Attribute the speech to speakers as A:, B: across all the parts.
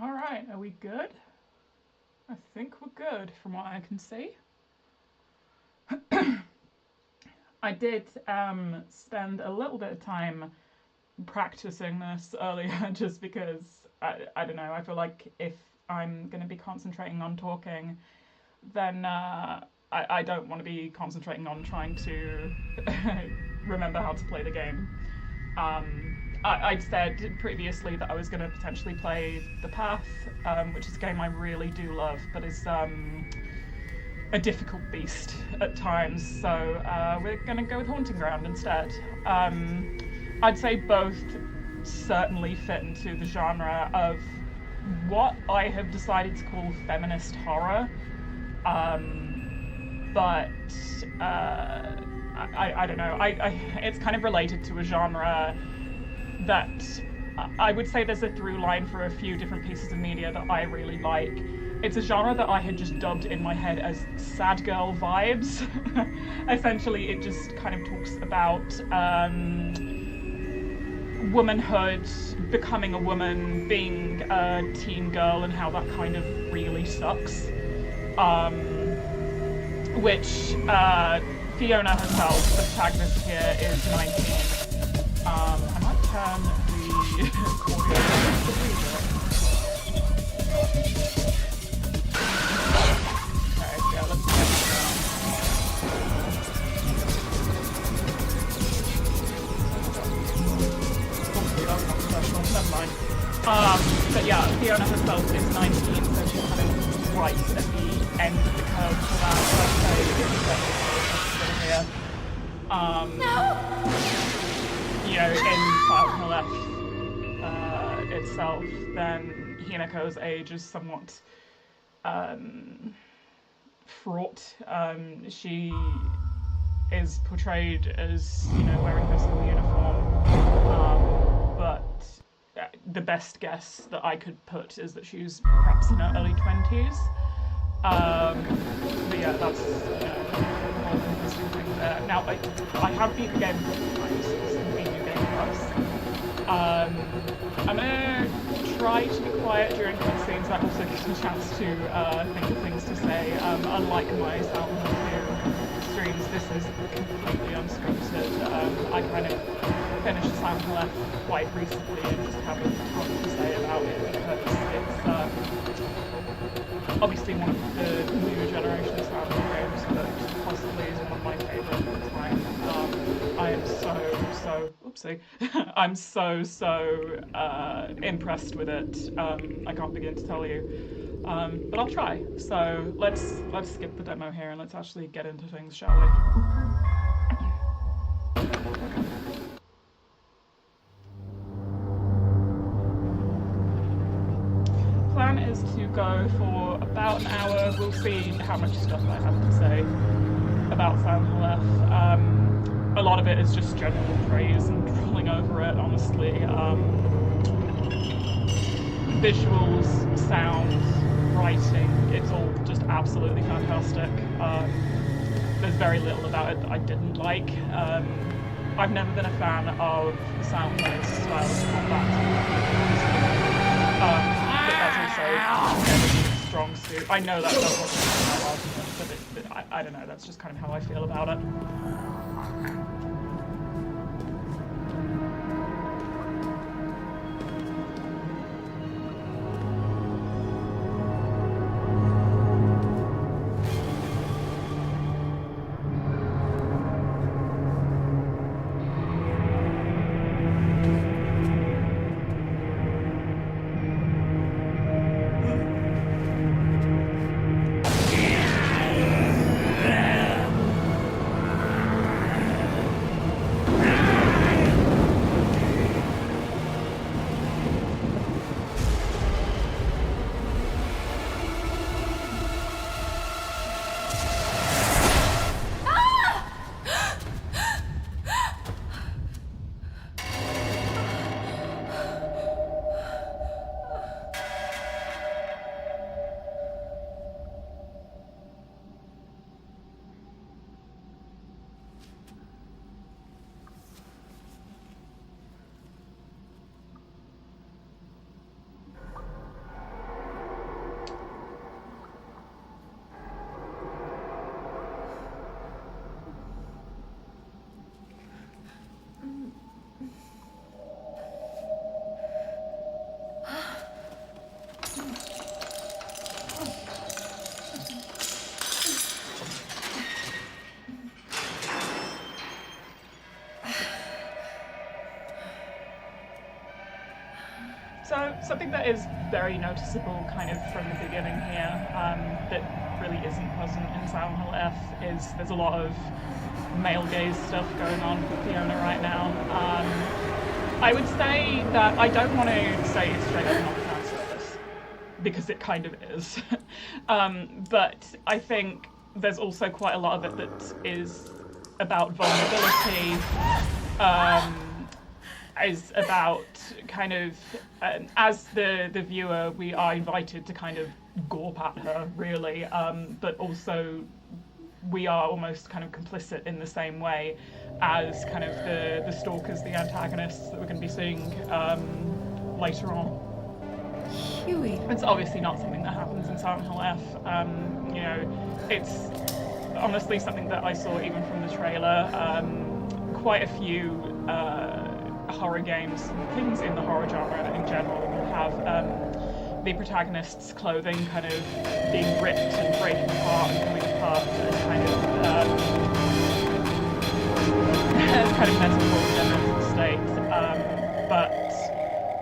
A: All right, are we good? I think we're good from what I can see. I did spend a little bit of time practicing this earlier just because I don't know, I feel like if I'm going to be concentrating on talking, then I don't want to be concentrating on trying to remember how to play the game. I'd said previously that I was going to potentially play The Path, which is a game I really do love, but is a difficult beast at times. So we're going to go with Haunting Ground instead. I'd say both certainly fit into the genre of what I have decided to call feminist horror. But I don't know. It's kind of related to a genre that I would say there's a through line for a few different pieces of media that I really like. It's a genre that I had just dubbed in my head as sad girl vibes. Essentially, it just kind of talks about womanhood, becoming a woman, being a teen girl, and how that kind of really sucks. Which Fiona herself, the protagonist here, is 19. I might turn the audio down just a wee bit. Okay, yeah, let's get it down. Hopefully that's not professional, never mind. But yeah, Fiona herself is 19, so she's kind of right at the end of the curve for that, here. You know, in Silent Hill itself, then Hinako's age is somewhat fraught. She is portrayed as, you know, wearing her school uniform, but the best guess that I could put is that she's perhaps in her early 20s. But yeah, that's the whole interesting thing there. Now, I have beat the game a couple times since being New Game Plus. I'm gonna try to be quiet during cutscenes. That also gives me a chance to think of things to say. Unlike my Silent Hill 2 streams, this is completely unscripted. I kind of finished Silent Hill F quite recently and just have a ton to say about it because it's obviously one of the new generation of Silent Hill games, but possibly is one of my favourite at the time. I am so oopsie. I'm so impressed with it. I can't begin to tell you. But I'll try. So let's skip the demo here and let's actually get into things, shall we? Plan is to go for about an hour. We'll see how much stuff I have to say about Silent Hill F. A lot of it is just general praise and drooling over it, honestly. Visuals, sound, writing, it's all just absolutely fantastic. There's very little about it that I didn't like. I've never been a fan of Silent Hill's style of combat. But that's also a strong suit. I know that doesn't my argument, but I don't know, that's just kind of how I feel about it. something that is very noticeable kind of from the beginning here, that really isn't present in Silent Hill F, is there's a lot of male gaze stuff going on with Fiona right now. I would say that I don't want to say it's straight up not a fan service, because it kind of is. But I think there's also quite a lot of it that is about vulnerability, is about kind of, as the viewer, we are invited to kind of gawp at her, really, but also we are almost kind of complicit in the same way as kind of the stalkers, the antagonists that we're going to be seeing later on.
B: Huey.
A: It's obviously not something that happens in Silent Hill F. You know, it's honestly something that I saw even from the trailer. Quite a few horror games, things in the horror genre in general, will have the protagonist's clothing kind of being ripped and breaking apart and coming apart as kind of metaphor for their mental state. But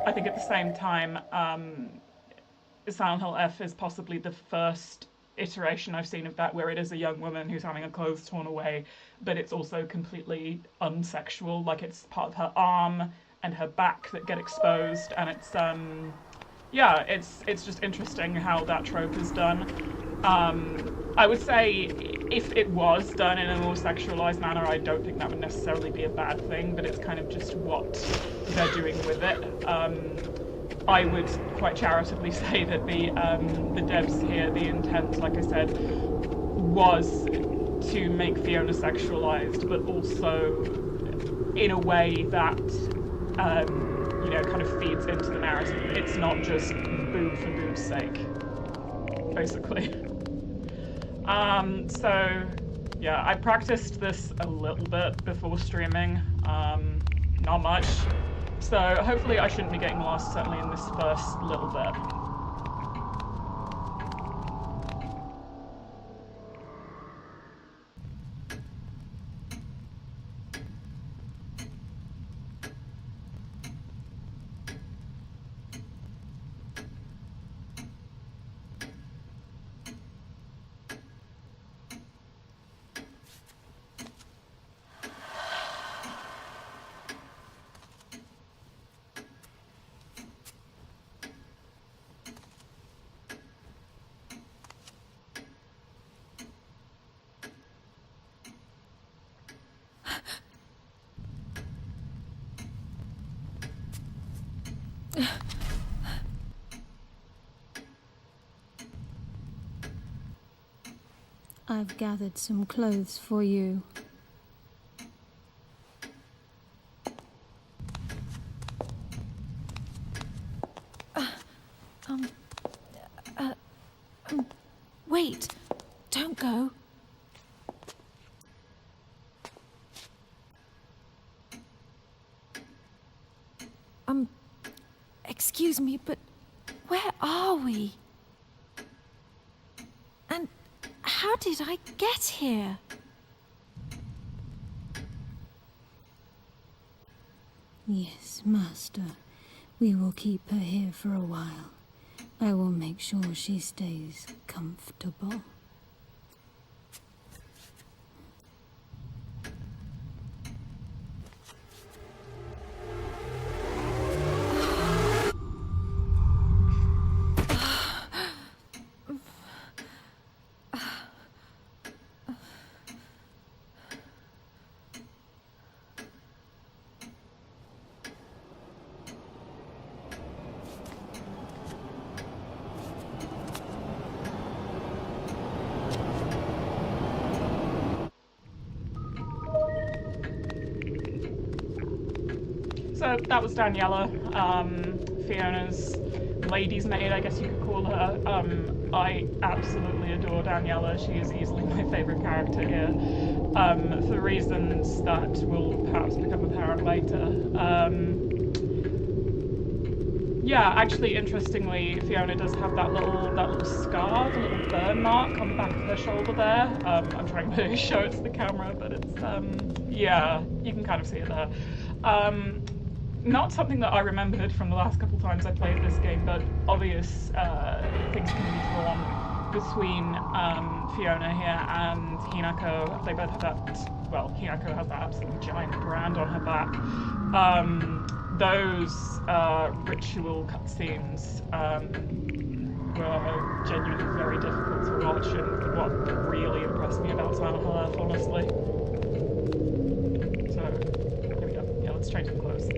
A: I think at the same time, Silent Hill F is possibly the first iteration I've seen of that where it is a young woman who's having her clothes torn away, but it's also completely unsexual, like it's part of her arm and her back that get exposed, and it's yeah, it's just interesting how that trope is done. I would say if it was done in a more sexualized manner, I don't think that would necessarily be a bad thing, but it's kind of just what they're doing with it. I would quite charitably say that the devs here, the intent, like I said, was to make Fiona sexualized, but also in a way that you know, kind of feeds into the narrative. It's not just boob for boob's sake, basically. So yeah, I practiced this a little bit before streaming, not much. So hopefully I shouldn't be getting lost, certainly in this first little bit.
B: I've gathered some clothes for you. Wait, don't go. Excuse me, but where are we? And how did I get here?
C: Yes, Master. We will keep her here for a while. I will make sure she stays comfortable.
A: So that was Daniela, Fiona's lady's maid, I guess you could call her. I absolutely adore Daniela. She is easily my favourite character here, for reasons that will perhaps become apparent later. Yeah, actually, interestingly, Fiona does have that little scar, the little burn mark on the back of her shoulder there. I'm trying to show it to the camera, but it's, yeah, you can kind of see it there. not something that I remembered from the last couple times I played this game, but obvious things can be drawn between Fiona here and Hinako. They both have that, well, Hinako has that absolutely giant brand on her back. Those ritual cutscenes were genuinely very difficult to watch, and what really impressed me about Silent Hill Earth, honestly. So, here we go. Yeah, let's change the clothes.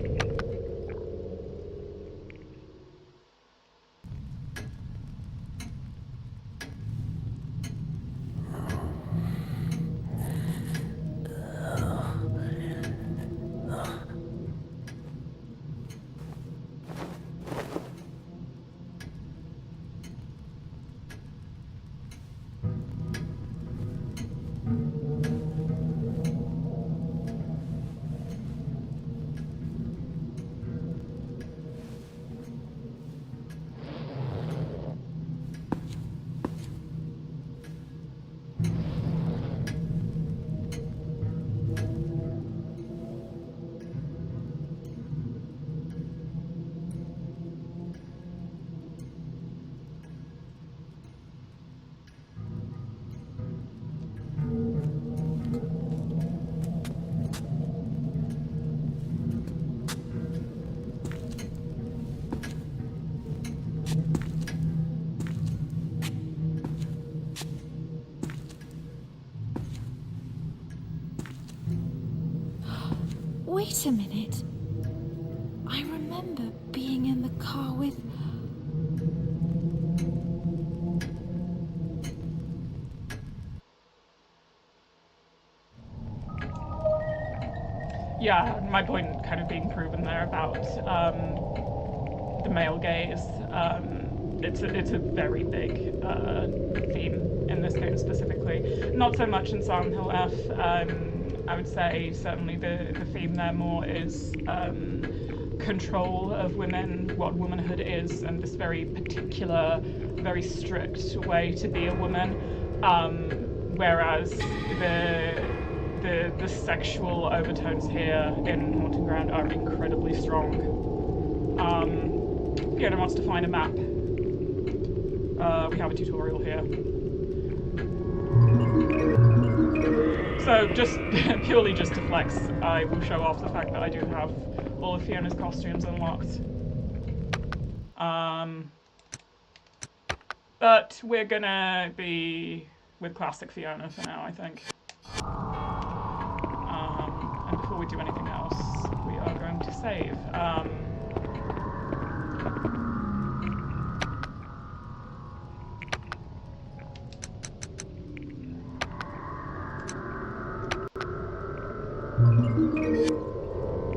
B: Wait a minute. I remember being in the car with...
A: Yeah, my point kind of being proven there about the male gaze. It's a very big theme in this game specifically. Not so much in Silent Hill F. I would say certainly the theme there more is control of women, what womanhood is, and this very particular, very strict way to be a woman. Whereas the sexual overtones here in Haunting Ground are incredibly strong. Fiona wants to find a map. We have a tutorial here. So just purely just to flex, I will show off the fact that I do have all of Fiona's costumes unlocked. But we're gonna be with classic Fiona for now, I think. And before we do anything else, we are going to save.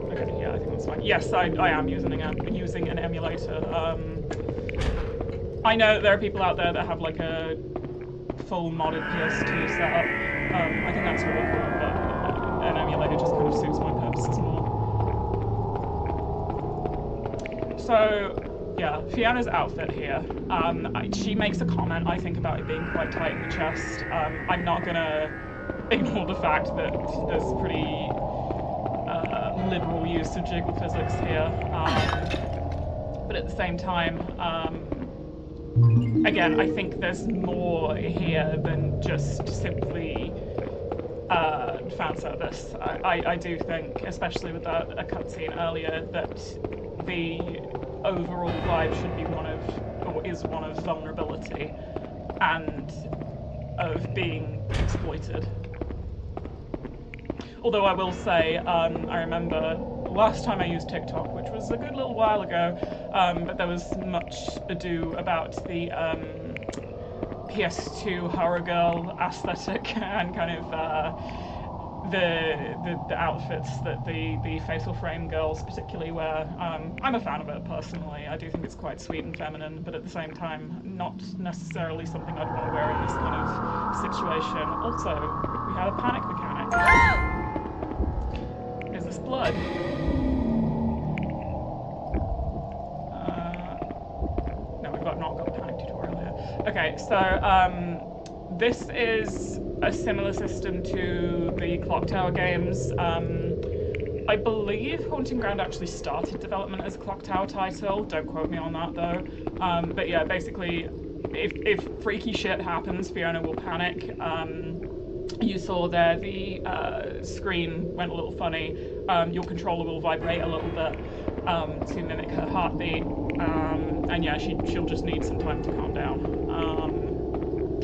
A: Okay, yeah, I think that's fine. Yes, I am using an emulator. I know that there are people out there that have like a full modded PS2 setup. I think that's really cool, but an emulator just kind of suits my purposes more. So, yeah, Fiona's outfit here. She makes a comment, I think, about it being quite tight in the chest. I'm not gonna ignore the fact that there's pretty liberal use of jiggle physics here. But at the same time, again, I think there's more here than just simply fan service. I do think, especially with a cutscene earlier, that the overall vibe should be one of, or is one of vulnerability and of being exploited. Although I will say, I remember last time I used TikTok, which was a good little while ago, but there was much ado about the PS2 horror girl aesthetic and kind of the outfits that the facial frame girls particularly wear. I'm a fan of it personally. I do think it's quite sweet and feminine, but at the same time, not necessarily something I'd want to wear in this kind of situation. Also, we have a panic mechanic. Is this blood? No, we've not got a panic tutorial here. Okay, so this is a similar system to the Clock Tower games, I believe Haunting Ground actually started development as a Clock Tower title. Don't quote me on that though. But yeah, basically, if freaky shit happens, Fiona will panic. You saw there the screen went a little funny. Your controller will vibrate a little bit to mimic her heartbeat. And yeah, she'll just need some time to calm down.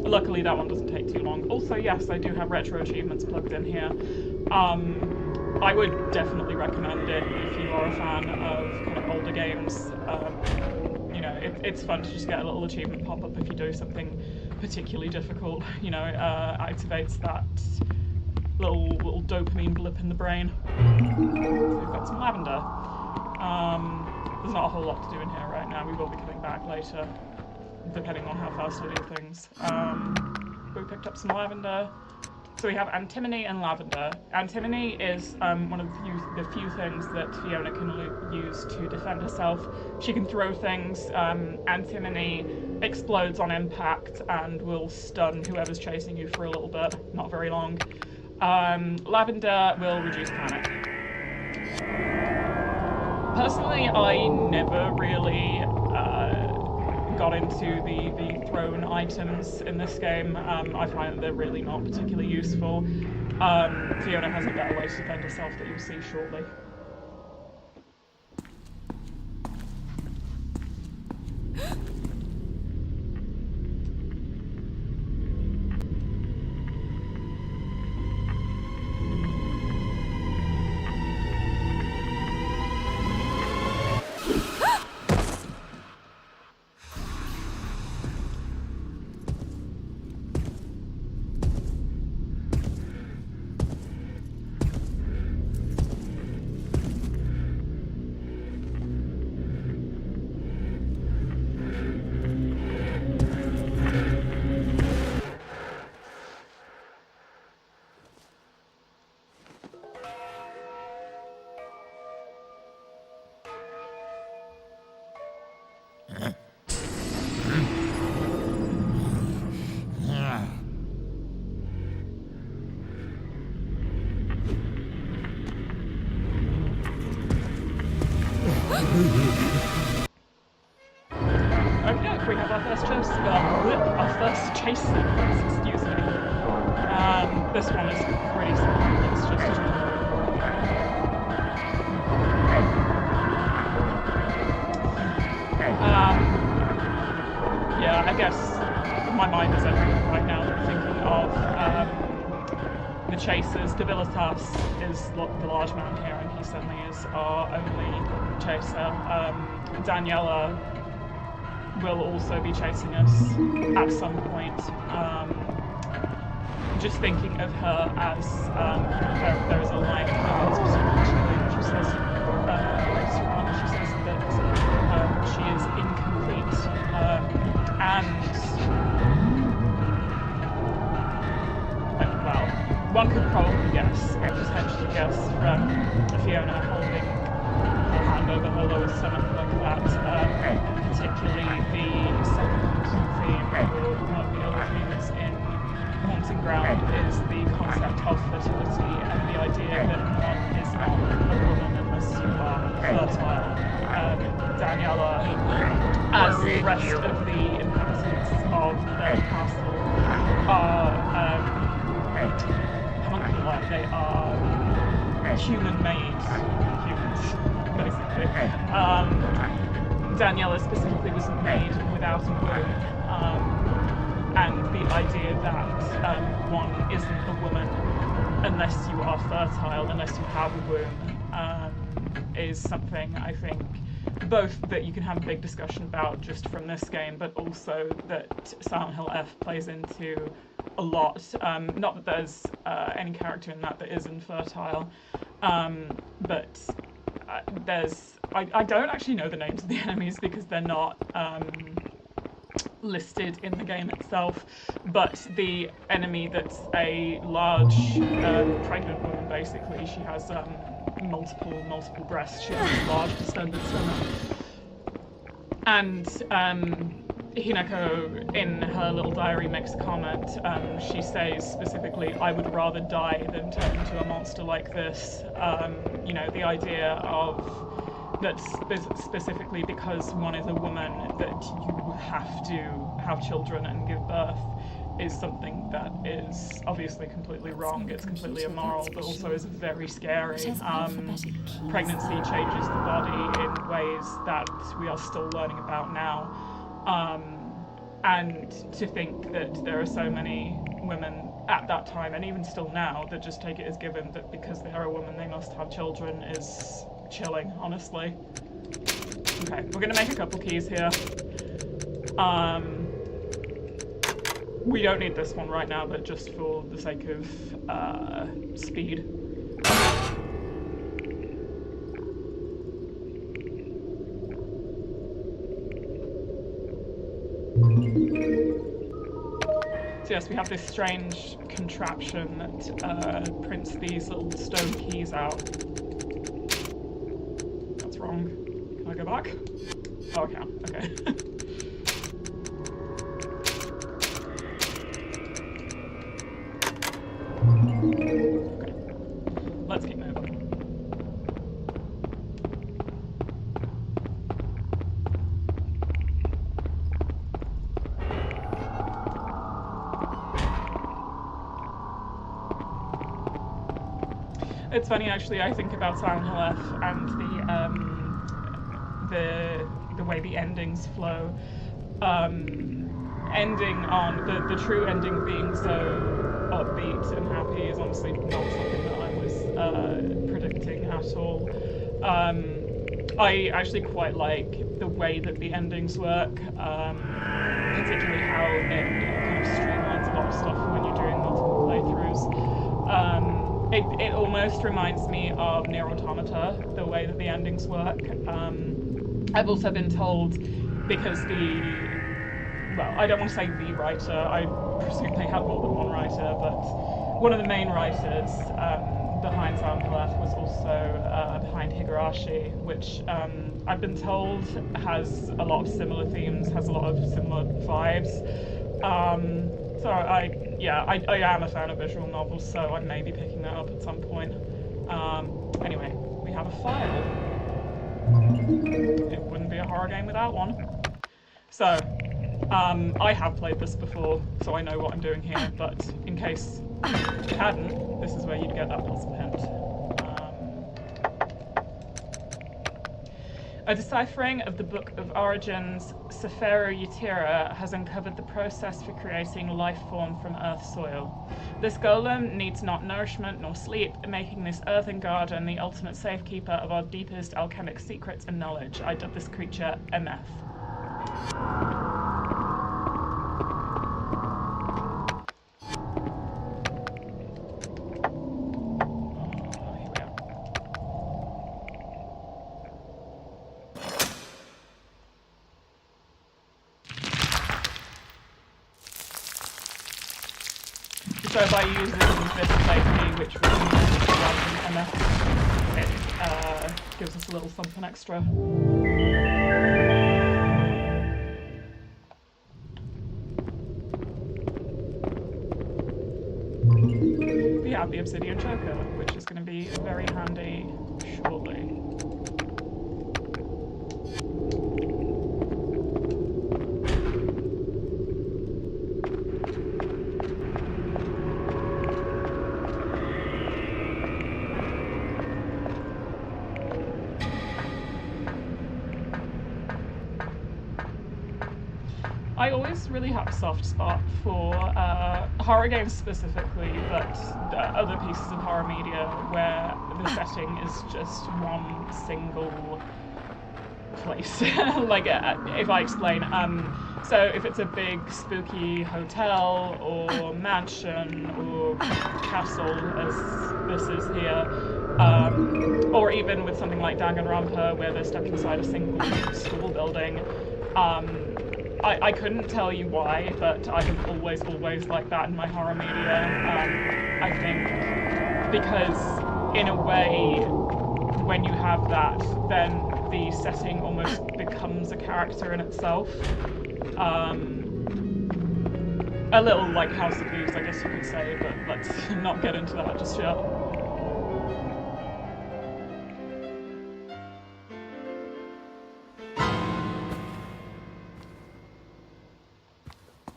A: Luckily, that one doesn't take too long. Also, yes, I do have retro achievements plugged in here. I would definitely recommend it if you are a fan of kind of older games. You know, it's fun to just get a little achievement pop up if you do something particularly difficult. You know, activates that little dopamine blip in the brain. So we've got some lavender. There's not a whole lot to do in here right now. We will be coming back later, depending on how fast I do things. We picked up some lavender. So we have antimony and lavender. Antimony is one of the few things that Fiona can use to defend herself. She can throw things. Antimony explodes on impact and will stun whoever's chasing you for a little bit, not very long. Lavender will reduce panic. Personally, I never really got into the thrown items in this game. I find that they're really not particularly useful. Fiona has a better way to defend herself that you'll see shortly. Okay, we have our first chase sequence, excuse me. This one is pretty simple. It's just yeah, I guess my mind is everywhere right now. I'm thinking of the chasers. Divilitas is the large man here, and he certainly is our only chaser. Daniela will also be chasing us at some point. Just thinking of her as there is a line in her specifically, she says later on, she says that she is incomplete, and well, one could probably guess, or potentially guess from Fiona holding her hand over her lower stomach like that, particularly the second theme, or one of the other themes in Haunting Ground, is the concept of fertility and the idea that one is not a woman unless you are fertile. Daniela, as the rest of the inhabitants of the castle, are homuncular. They are human-made humans, basically. Daniela specifically was made without a womb, and the idea that one isn't a woman unless you are fertile, unless you have a womb, is something I think both that you can have a big discussion about just from this game, but also that Silent Hill F plays into a lot. Not that there's any character in that is infertile, but there's... I don't actually know the names of the enemies because they're not listed in the game itself, but the enemy that's a large pregnant woman, basically. She has multiple breasts. She has a large distended stomach. And Hinako, in her little diary, makes a comment. She says specifically, "I would rather die than turn into a monster like this." You know, the idea of that specifically because one is a woman, that you have to have children and give birth is something that is obviously completely wrong. It's completely immoral, but also is very scary. Pregnancy changes the body in ways that we are still learning about now. And to think that there are so many women at that time, and even still now, that just take it as given that because they are a woman they must have children is chilling, honestly. Okay, we're gonna make a couple keys here. We don't need this one right now, but just for the sake of speed. So yes, we have this strange contraption that prints these little stone keys out. That's wrong. Can I go back? Oh, I can. Okay. Okay. Let's keep moving. It's funny, actually. I think about Silent Hill F and the way the endings flow. Ending on the true ending being so upbeat and happy is honestly not something that I was predicting at all. I actually quite like the way that the endings work, particularly how it kind of streamlines a lot of stuff when you're doing multiple playthroughs. It almost reminds me of Nier Automata, the way that the endings work. I've also been told, because well, I don't want to say the writer, I presume they have more than one writer, but one of the main writers behind Silent Hill F was also behind Higurashi, which I've been told has a lot of similar themes, has a lot of similar vibes. So I am a fan of visual novels, so I may be picking that up at some point. Anyway, we have a file. It wouldn't be a horror game without one. So, I have played this before, so I know what I'm doing here, but in case you hadn't, this is where you'd get that puzzle hint. A deciphering of the Book of Origins, Sefero Yetira has uncovered the process for creating life form from earth soil. This golem needs not nourishment nor sleep, making this earthen garden the ultimate safekeeper of our deepest alchemic secrets and knowledge. I dub this creature MF. So by using this plate key, which we can rather than MF, it gives us a little something extra. We have the obsidian choker, which is going to be very handy shortly. I always really have a soft spot for horror games specifically, but other pieces of horror media where the setting is just one single place. Like, if I explain, so if it's a big spooky hotel or mansion or castle, as this is here, or even with something like Danganronpa where they're stuck inside a single school building, I couldn't tell you why, but I've always liked that in my horror media. I think because, in a way, when you have that, then the setting almost becomes a character in itself. A little like House of Blues, I guess you could say, but let's not get into that just yet.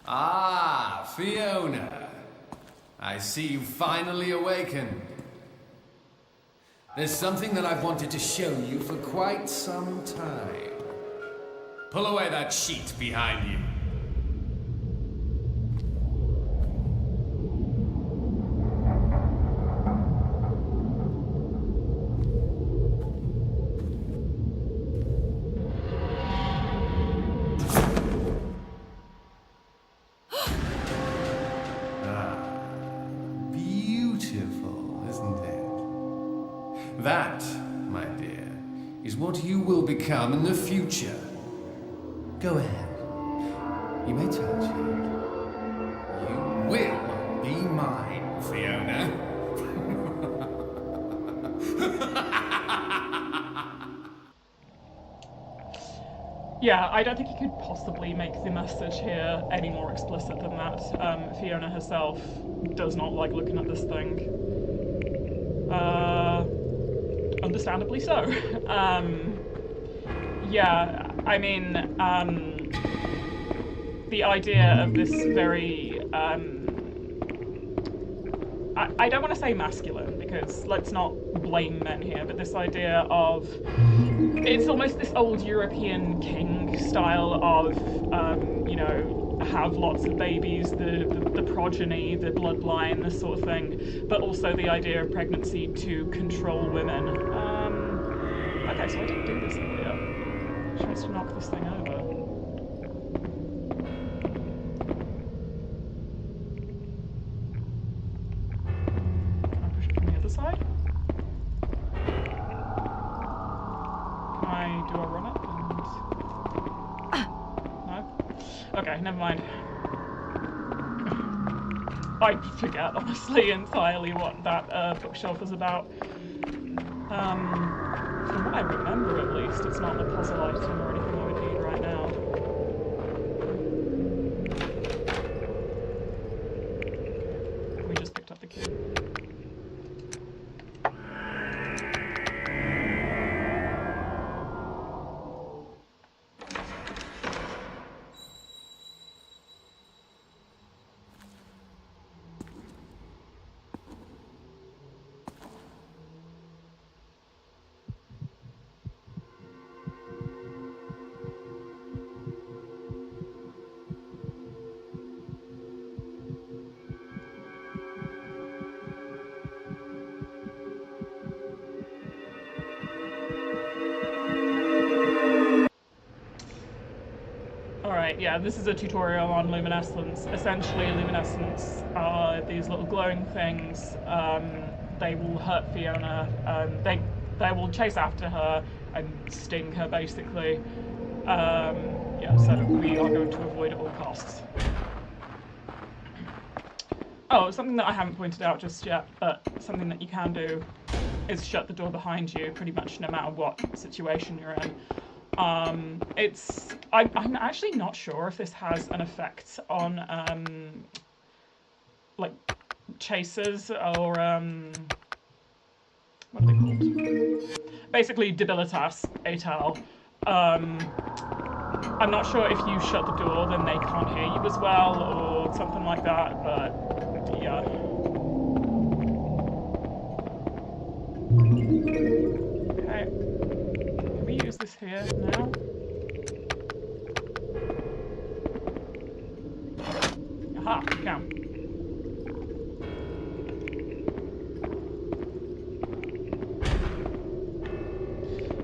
D: Ah, Fiona. I see you finally awakened. There's something that I've wanted to show you for quite some time. Pull away that sheet behind you. That, my dear, is what you will become in the future. Go ahead. You may touch it. You will be mine, Fiona.
A: Yeah, I don't think you could possibly make the message here any more explicit than that. Fiona herself does not like looking at this thing. Understandably so. Yeah, I mean, the idea of this very, I don't want to say masculine, because let's not blame men here, but this idea of, it's almost this old European king style of, you know, have lots of babies, the progeny, the bloodline, this sort of thing, but also the idea of pregnancy to control women. Okay, so I didn't do this earlier. She wants to knock this thing over. Can I push it from the other side? Can I do a run up and... No? Okay, never mind. I forget, honestly, entirely what that bookshelf is about. From what I remember, at least, it's not a puzzle item or anything I would need right now. We just picked up the key. Alright, yeah, this is a tutorial on luminescence. Essentially, luminescence are these little glowing things. They will hurt Fiona. They will chase after her and sting her, basically. Yeah, so we are going to avoid at all costs. Oh, something that I haven't pointed out just yet, but something that you can do is shut the door behind you, pretty much no matter what situation you're in. I'm actually not sure if this has an effect on, like, chasers or, what are they called? Basically, debilitas et al. I'm not sure if you shut the door, then they can't hear you as well, or something like that, but, yeah. Okay. Can we use this here now? Aha, we can.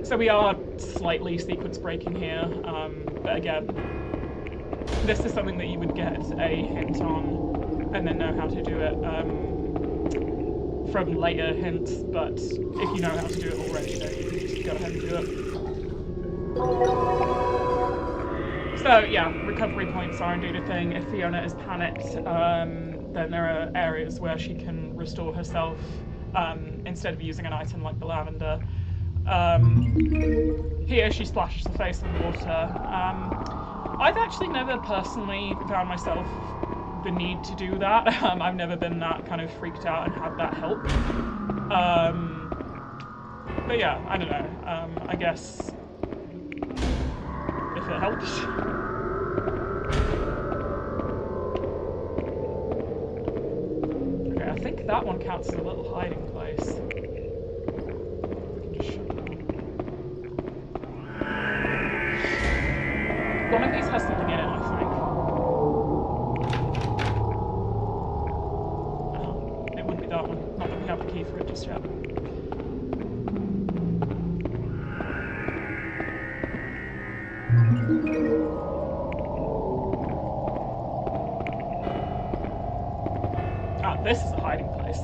A: So we are slightly sequence breaking here, but again, this is something that you would get a hint on and then know how to do it from later hints, but if you know how to do it already, then you can just go ahead and do it. So yeah, recovery points are indeed a thing. If Fiona is panicked, then there are areas where she can restore herself instead of using an item like the lavender. Here she splashes the face in water. I've actually never personally found myself the need to do that. I've never been that kind of freaked out and had that help. But yeah, I don't know. I guess if it helps. Okay, I think that one counts as a little hiding place. We can just shut that. One of these has something in it, I think. It wouldn't be that one. Not that we have the key for it just yet. Ah, this is a hiding place.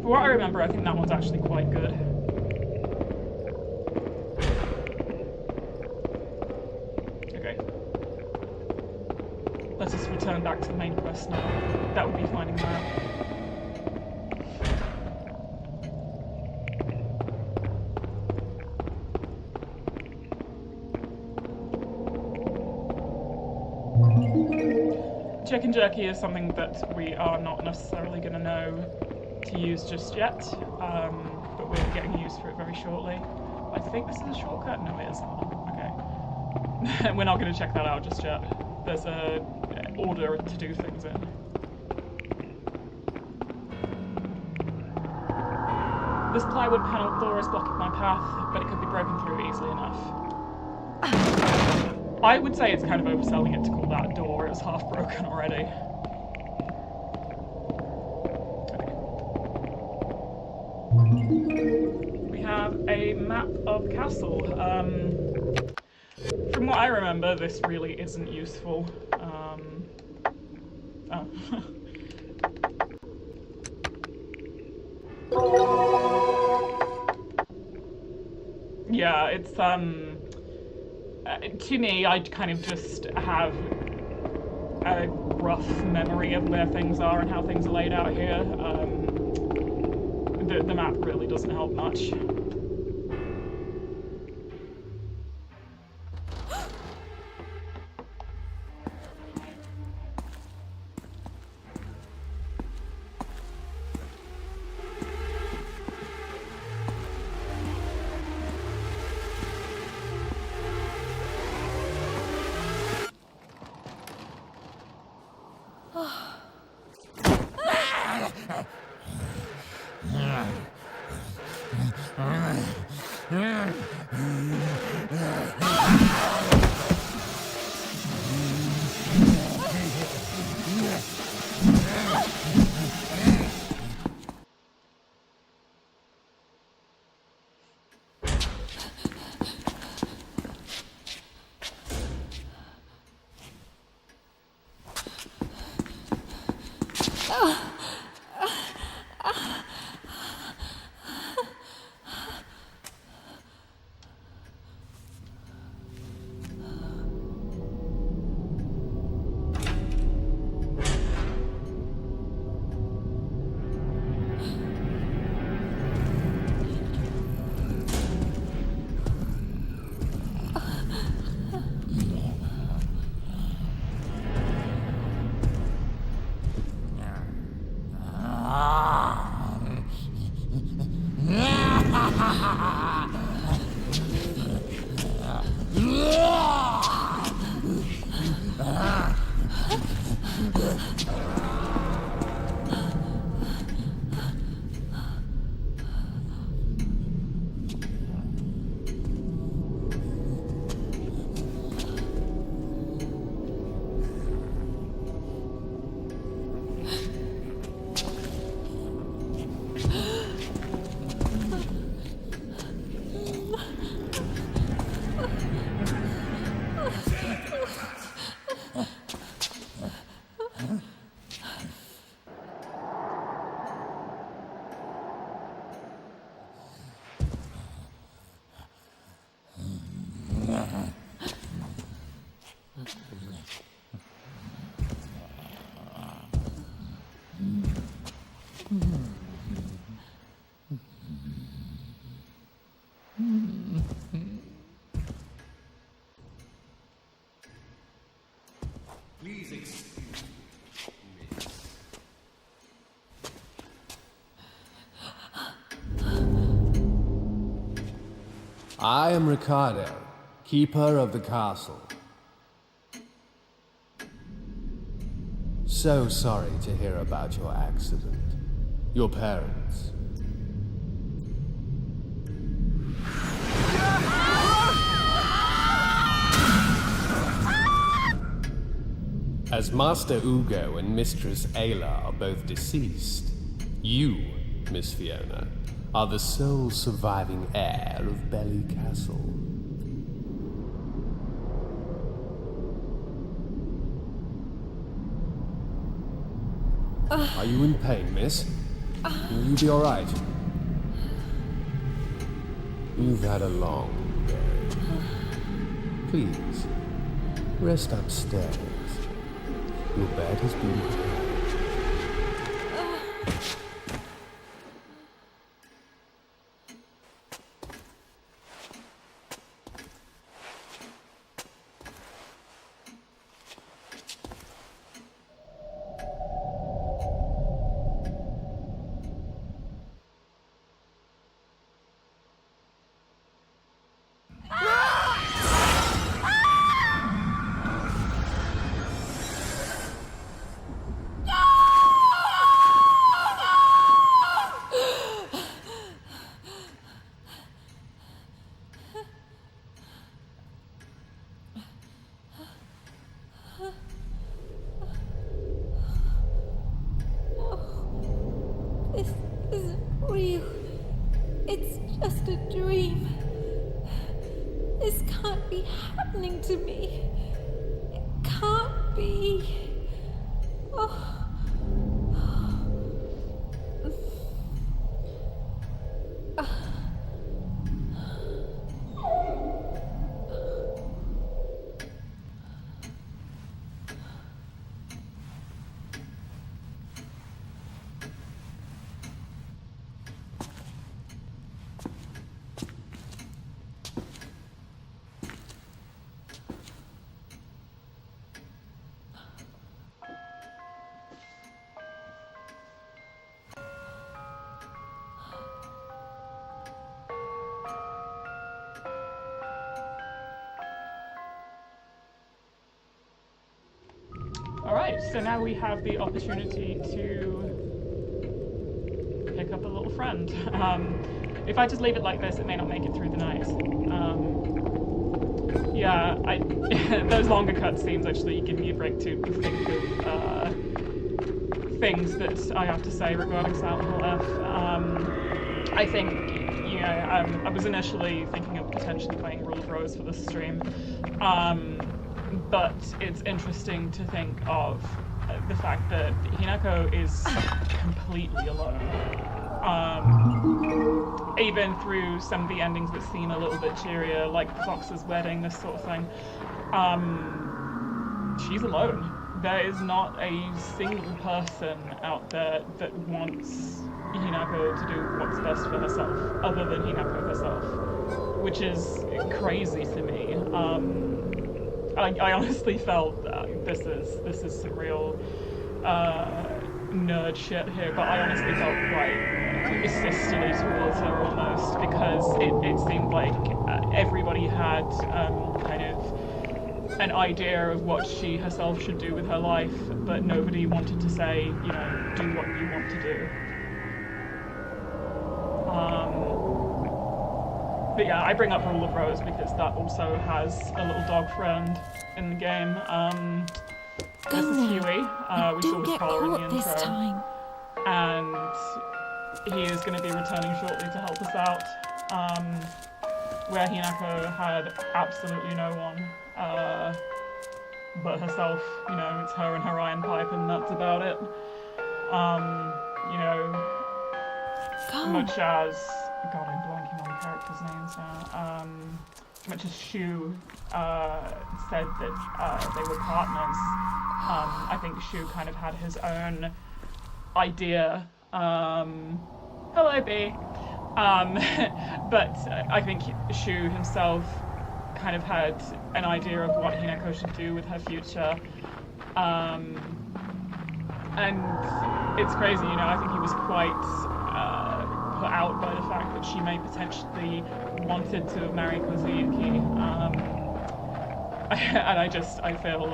A: For what I remember, I think that one's actually quite good. Okay. Let us return back to the main quest now. That would be finding the map. Chicken jerky is something that we are not necessarily going to know to use just yet, but we'll be getting used for it very shortly. I think this is a shortcut? No, it isn't. Okay. We're not going to check that out just yet. There's a order to do things in. This plywood panel door is blocking my path, but it could be broken through easily enough. I would say it's kind of overselling it to call that a door. It was half broken already. Okay. We have a map of castle. From what I remember, this really isn't useful. Oh. Yeah, it's to me, I kind of just have a rough memory of where things are and how things are laid out here. The map really doesn't help much.
D: I am Ricardo, keeper of the castle. So sorry to hear about your accident. Your parents. As Master Ugo and Mistress Ayla are both deceased, you, Miss Fiona, are the sole surviving heir of Belly Castle. Are you in pain, miss? Will you be alright? You've had a long day. Please, rest upstairs. Your bed has been prepared.
B: This isn't real. It's just a dream. This can't be happening to me. It can't be. Oh.
A: Alright, so now we have the opportunity to pick up a little friend. If I just leave it like this, it may not make it through the night. Yeah, those longer cutscenes actually give me a break to think of things that I have to say regarding Silent Hill F. I think, I was initially thinking of potentially playing Rule of Rose for this stream. But it's interesting to think of the fact that Hinako is completely alone. Even through some of the endings that seem a little bit cheerier, like Fox's wedding, this sort of thing, she's alone. There is not a single person out there that wants Hinako to do what's best for herself, other than Hinako herself, which is crazy to me. I honestly felt this is some real nerd shit here, but I honestly felt quite sisterly towards her almost, because it seemed like everybody had kind of an idea of what she herself should do with her life, but nobody wanted to say, do what you want to do. But yeah, I bring up Rule of Rose because that also has a little dog friend in the game. This is Huey. We saw his collar in the intro.
B: This time.
A: And he is going to be returning shortly to help us out. Where Hinako had absolutely no one but herself. It's her and her iron pipe, and that's about it. Much as... God, I'm blanking on the characters' names now. Much as Shu said that they were partners, I think Shu kind of had his own idea. Hello, B. But I think Shu himself kind of had an idea of what Hinako should do with her future. And it's crazy, I think he was quite put out by the fact that she may potentially wanted to have married Kazuyuki. And I feel,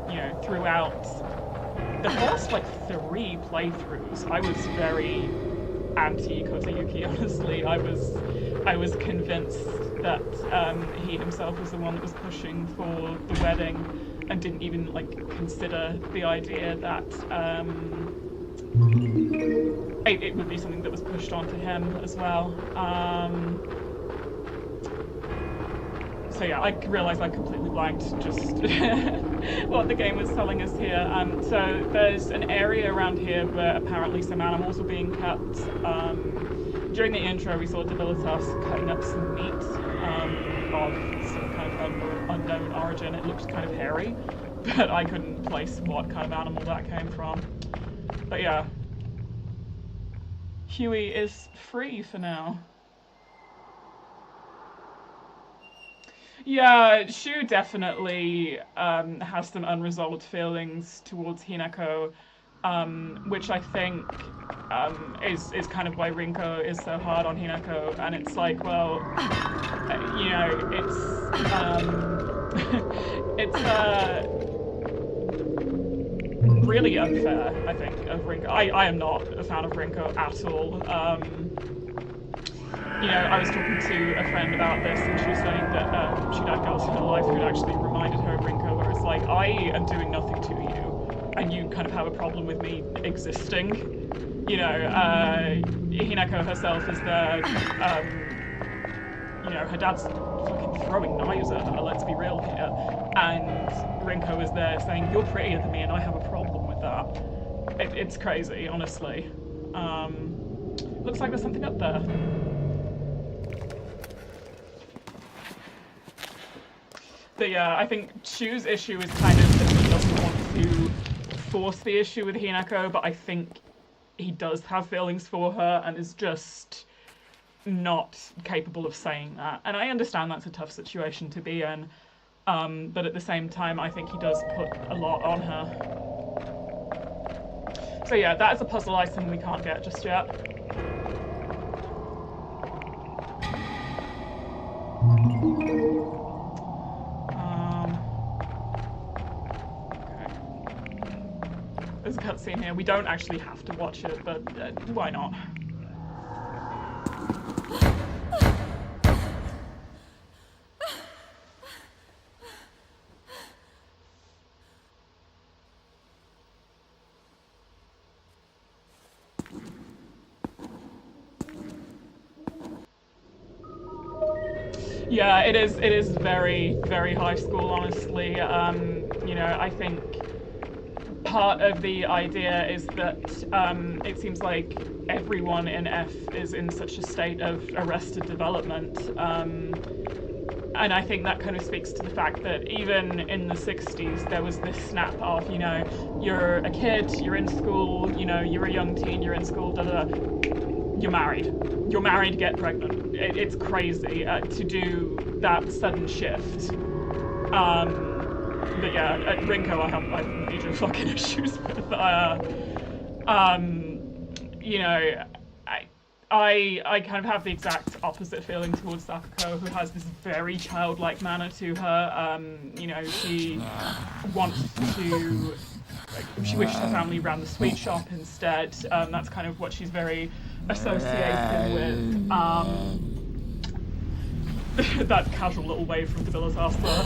A: you know, throughout the first, like, 3 playthroughs, I was very anti-Kazuyuki, honestly. I was convinced that he himself was the one that was pushing for the wedding and didn't even, like, consider the idea that it would be something that was pushed onto him as well. So yeah, I realised I completely blanked just what the game was telling us here. So there's an area around here where apparently some animals were being kept. During the intro, we saw Divilitas cutting up some meat of some kind of unknown origin. It looked kind of hairy, but I couldn't place what kind of animal that came from. But yeah, Huey is free for now. Yeah, Shu definitely has some unresolved feelings towards Hinako, which I think is kind of why Rinko is so hard on Hinako. And it's like, well, you know, it's really unfair, I think, of Rinko. I am not a fan of Rinko at all. You know, I was talking to a friend about this, and she was saying that she'd had girls in her life who'd actually reminded her of Rinko, where it's like, I am doing nothing to you, and you kind of have a problem with me existing. You know, Hinako herself is there, you know, her dad's fucking throwing knives at her, let's be real here, and Rinko is there saying, you're prettier than me, and I have a problem with that. It's crazy, honestly. Looks like there's something up there. But yeah, I think Shu's issue is kind of that he doesn't want to force the issue with Hinako, but I think he does have feelings for her and is just not capable of saying that. And I understand that's a tough situation to be in, but at the same time, I think he does put a lot on her. So yeah, that is a puzzle item we can't get just yet. There's a cutscene here. We don't actually have to watch it, but why not? Yeah, it is very, very high school, honestly. You know, I think part of the idea is that it seems like everyone in F is in such a state of arrested development. And I think that kind of speaks to the fact that even in the 60s, there was this snap of, you know, you're a kid, you're in school, you know, you're a young teen, you're in school, you're married. You're married, get pregnant. It's crazy to do that sudden shift. But yeah, at Rinko I have major fucking issues with. You know, I kind of have the exact opposite feeling towards Sakuko, who has this very childlike manner to her. You know, she wants to, like, she wishes her family ran the sweet shop instead. That's kind of what she's very associated with. That casual little wave from Divilitas there.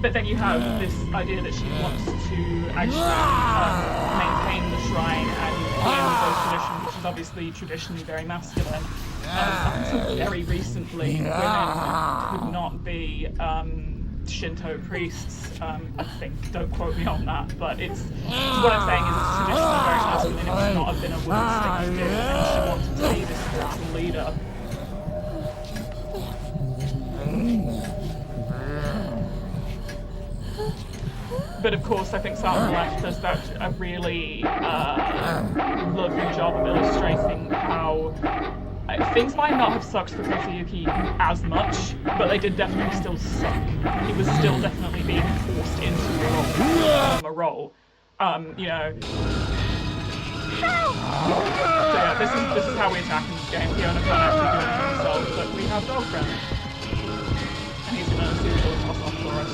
A: But then you have this idea that she wants to actually maintain the shrine and be in those traditions, which is obviously traditionally very masculine. Up until very recently, women could not be Shinto priests, I think. Don't quote me on that, but it's what I'm saying is it's traditionally very masculine. It would not have been a woman's thing to do, and she wanted to be this spiritual leader. But of course, I think Salmon Left does that a really lovely job of illustrating how things might not have sucked for Kazuyuki as much, but they did definitely still suck. He was still definitely being forced into a role. You know, So yeah, this is how we attack in this game. Fiona can't actually do anything himself, but we have Dog Friend. And he's gonna serial toss off for us.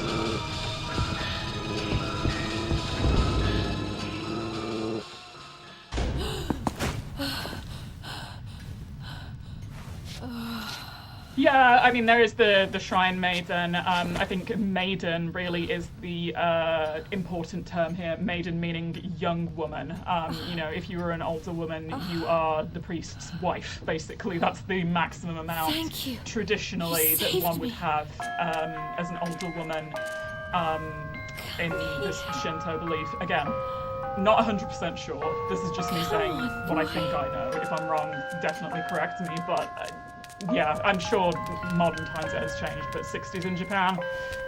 A: Yeah, I mean, there is the Shrine Maiden. I think maiden really is the important term here. Maiden meaning young woman. You know, if you were an older woman, you are the priest's wife, basically. That's the maximum amount
B: Thank you.
A: traditionally
B: You
A: that
B: saved
A: one would
B: me.
A: have as an older woman in this Shinto belief. Again, not 100% sure. This is just me saying
B: on,
A: what I think I know. If I'm wrong, definitely correct me, but... yeah, I'm sure modern times it has changed, but 60s in Japan,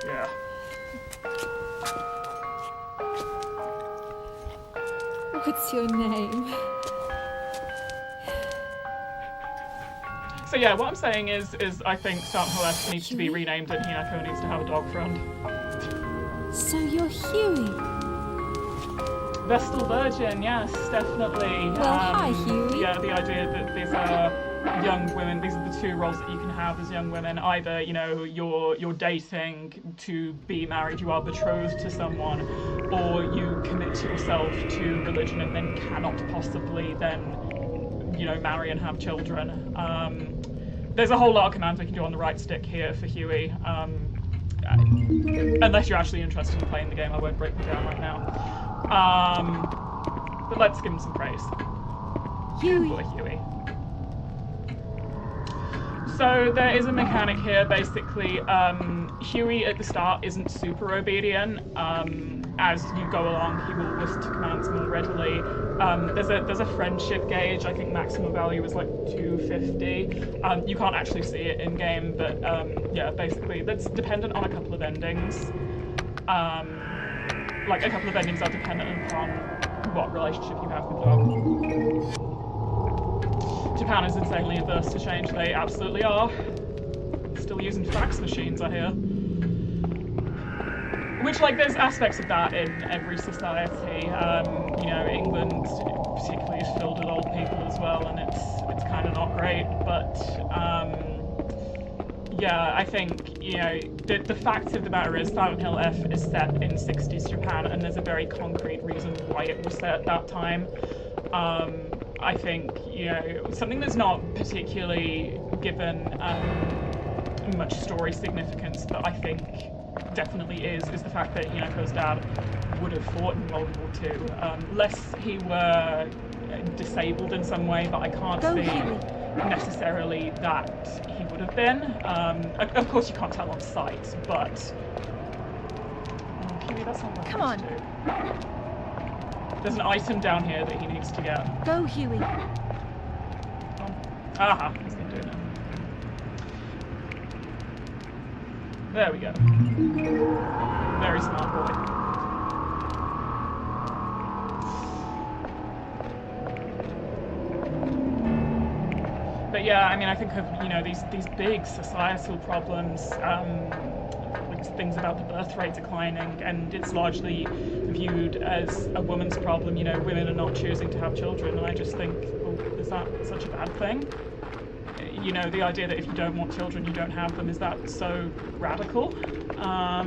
A: yeah.
B: What's your name?
A: So yeah, what I'm saying is I think Silent Hill F needs to be renamed and Hinako needs to have a dog friend.
B: So you're Huey.
A: Vestal Virgin, yes, definitely.
B: Well, hi, Huey.
A: Yeah, the idea that these are young women, these are the two roles that you can have as young women. Either, you know, you're dating to be married, you are betrothed to someone, or you commit yourself to religion and then cannot possibly then, you know, marry and have children. There's a whole lot of commands we can do on the right stick here for Huey. Unless you're actually interested in playing the game, I won't break them down right now. But let's give him some praise.
B: Huey.
A: Boy, Huey. So there is a mechanic here, basically. Huey at the start isn't super obedient. As you go along, he will listen to commands more readily. There's a friendship gauge. I think maximum value is like 250. You can't actually see it in game, but yeah, basically that's dependent on a couple of endings. Like a couple of endings are dependent upon what relationship you have with the dog. Japan is insanely averse to change. They absolutely are. Still using fax machines, I hear. Which, like, there's aspects of that in every society. You know, England particularly is filled with old people as well, and it's kind of not great. But yeah, I think, you know, the fact of the matter is Silent Hill F is set in 60s Japan, and there's a very concrete reason why it was set at that time. I think, you know, something that's not particularly given much story significance, but I think definitely is the fact that Hinako's dad would have fought in World War II. Unless he were disabled in some way, but I can't see necessarily that he would have been. Of course you can't tell on sight, but... Huey, that's not what
B: Come on.
A: There's an item down here that he needs to get.
B: Go, Huey.
A: Aha, he's gonna do it now. There we go. Very smart boy. But yeah, I mean, I think of, you know, these big societal problems, like things about the birth rate declining, and it's largely viewed as a woman's problem. You know, women are not choosing to have children, and I just think, well, is that such a bad thing? You know, the idea that if you don't want children, you don't have them, is that so radical? Right,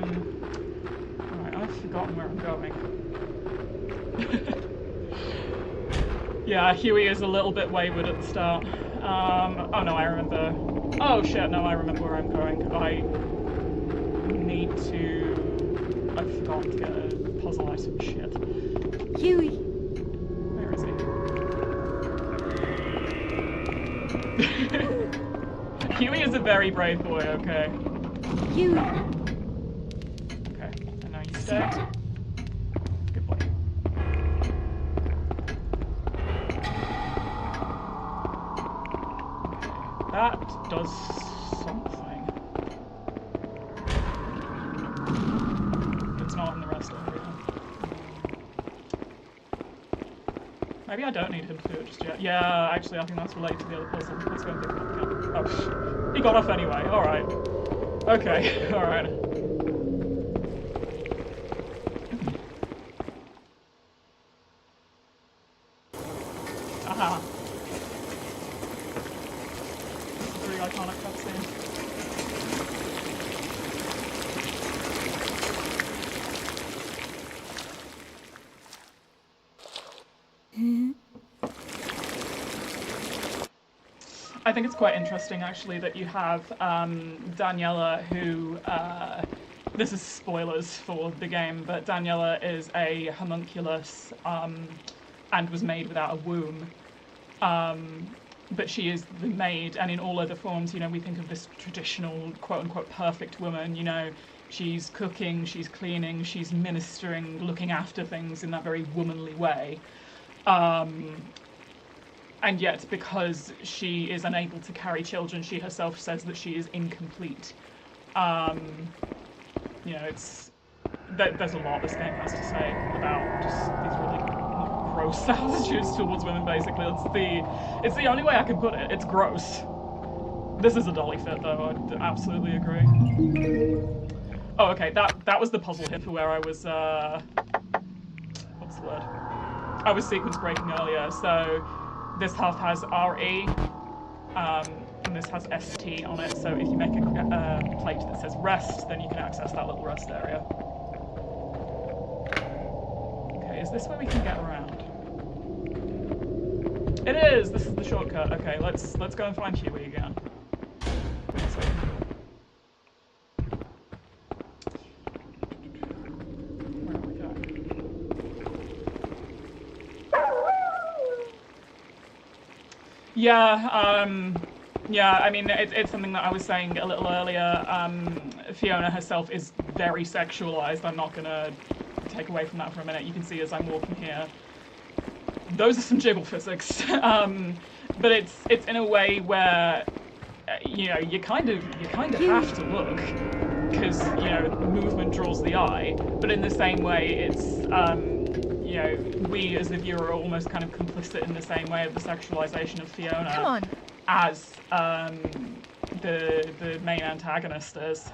A: I've forgotten where I'm going. Yeah, Huey is a little bit wayward at the start. Oh no, I remember. Oh shit, no, I remember where I'm going. I need to... I've forgotten to get a puzzle item. Shit.
B: Huey.
A: Where is he? Huey is a very brave boy, okay.
B: Huey.
A: Okay, and now you stay. Good boy. That does something. It's not in the rest of it. Maybe I don't need him to do it just yet. Yeah, actually, I think that's related to the other puzzle. Let's go and pick him up again. Oh, shit. He got off anyway. Alright. Okay, alright. Ah. This is a very iconic cutscene. I think it's quite interesting, actually, that you have Daniela, who, this is spoilers for the game, but Daniela is a homunculus and was made without a womb. But she is the maid, and in all other forms, you know, we think of this traditional, quote-unquote, perfect woman, you know, she's cooking, she's cleaning, she's ministering, looking after things in that very womanly way. And yet, because she is unable to carry children, she herself says that she is incomplete. You know, there's a lot this game has to say about just these really gross attitudes towards women, basically. It's the only way I can put it. It's gross. This is a dolly fit, though, I absolutely agree. Oh, okay, that was the puzzle hit for where I was, what's the word? I was sequence breaking earlier, so this half has RE, and this has ST on it, so if you make a plate that says rest, then you can access that little rest area. Okay, is this where we can get around? It is! This is the shortcut. Okay, let's go and find Huey again. So, where are we going? Yeah, I mean, it's something that I was saying a little earlier. Fiona herself is very sexualized. I'm not gonna take away from that for a minute. You can see as I'm walking here. Those are some jiggle physics. But it's in a way where, you know, you kind of have to look, because, you know, movement draws the eye. But in the same way, it's, you know, we as the viewer are almost kind of complicit in the same way of the sexualization of Fiona.
B: Come on.
A: As the main antagonist is.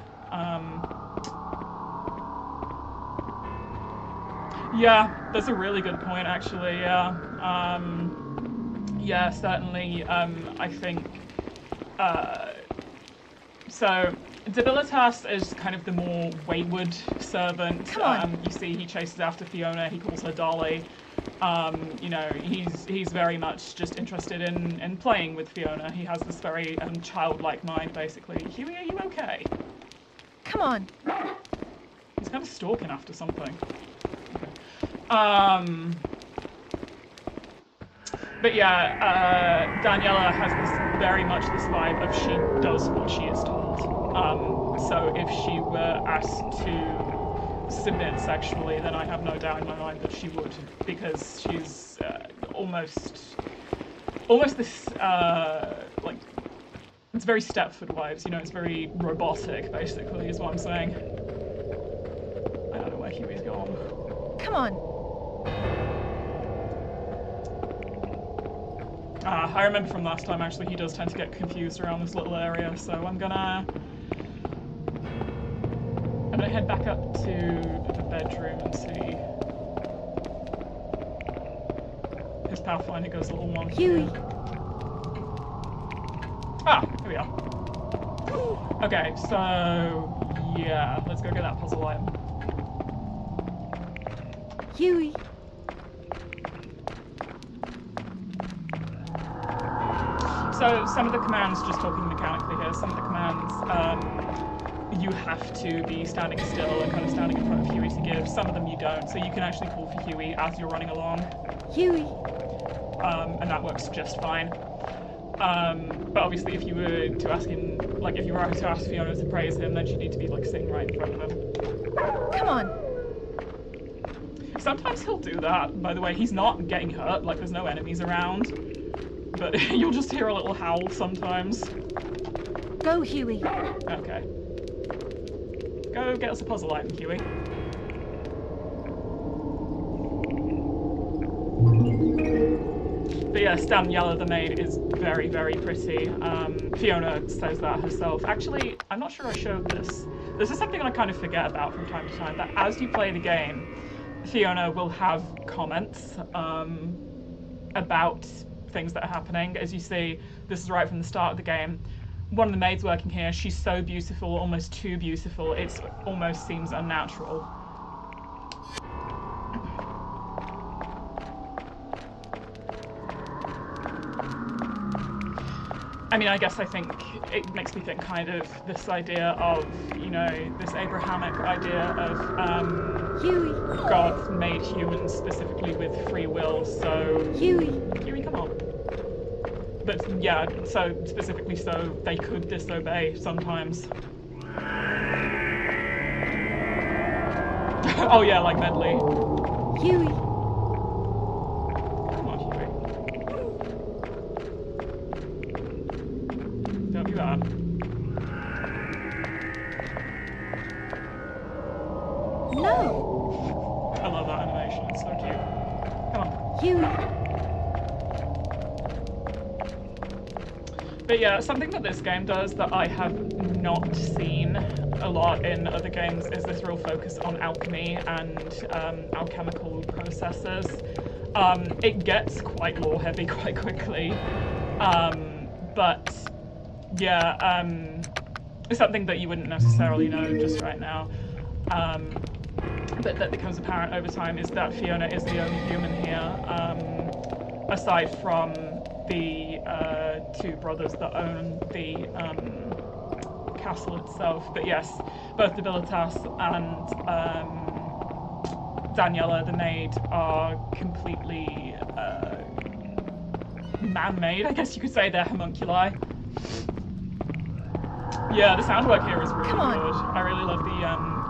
A: Yeah, that's a really good point, actually. Yeah, yeah, certainly. I think. So, Debilitas is kind of the more wayward servant.
B: Come on.
A: You see, he chases after Fiona. He calls her Dolly. You know, he's very much just interested in playing with Fiona. He has this very childlike mind, basically. Huey, are you okay?
B: Come on.
A: He's kind of stalking after something. Okay. But yeah, Daniela has this very much this vibe of she does what she is told. So if she were asked to submit sexually, then I have no doubt in my mind that she would, because she's almost this like, it's very Stepford Wives, you know, it's very robotic, basically, is what I'm saying. I don't know where Huey's gone.
B: Come on.
A: I remember from last time, actually, he does tend to get confused around this little area, so I'm gonna head back up to the bedroom and see. His Pathfinder goes a little wonky.
B: Huey.
A: Ah, here we are. Okay, so yeah, let's go get that puzzle item.
B: Huey.
A: So some of the commands, just talking mechanically here, some of the commands, you have to be standing still and kind of standing in front of Huey to give. Some of them you don't, so you can actually call for Huey as you're running along.
B: Huey.
A: And that works just fine. But obviously if you were to ask him, like if you were to ask Fiona to praise him, then she'd need to be like sitting right in front of him.
B: Come on.
A: Sometimes he'll do that, by the way. He's not getting hurt, like there's no enemies around. But you'll just hear a little howl sometimes.
B: Go, Huey.
A: Okay. Go get us a puzzle item, Huey. But yes, Daniela the maid is very, very pretty. Fiona says that herself. Actually, I'm not sure I showed this. This is something I kind of forget about from time to time, that as you play the game, Fiona will have comments about things that are happening. As you see, this is right from the start of the game. One of the maids working here, she's so beautiful, almost too beautiful, it almost seems unnatural. I mean, I guess I think it makes me think kind of this idea of, you know, this Abrahamic idea of
B: Huey.
A: God made humans specifically with free will, so...
B: Huey.
A: Huey, come on. But yeah, so specifically so they could disobey sometimes. Oh yeah, like Medley.
B: Huey.
A: Come on, Huey. Don't be bad.
B: No.
A: I love that animation, it's so cute. Come on.
B: Huey.
A: But yeah, something that this game does that I have not seen a lot in other games is this real focus on alchemy and alchemical processes. It gets quite lore heavy quite quickly, but yeah, it's something that you wouldn't necessarily know just right now. But that becomes apparent over time is that Fiona is the only human here, aside from the two brothers that own the castle itself. But yes, both Debilitas and Daniela, the maid, are completely man-made, I guess you could say. They're homunculi. Yeah, the sound work here is really good. I really love the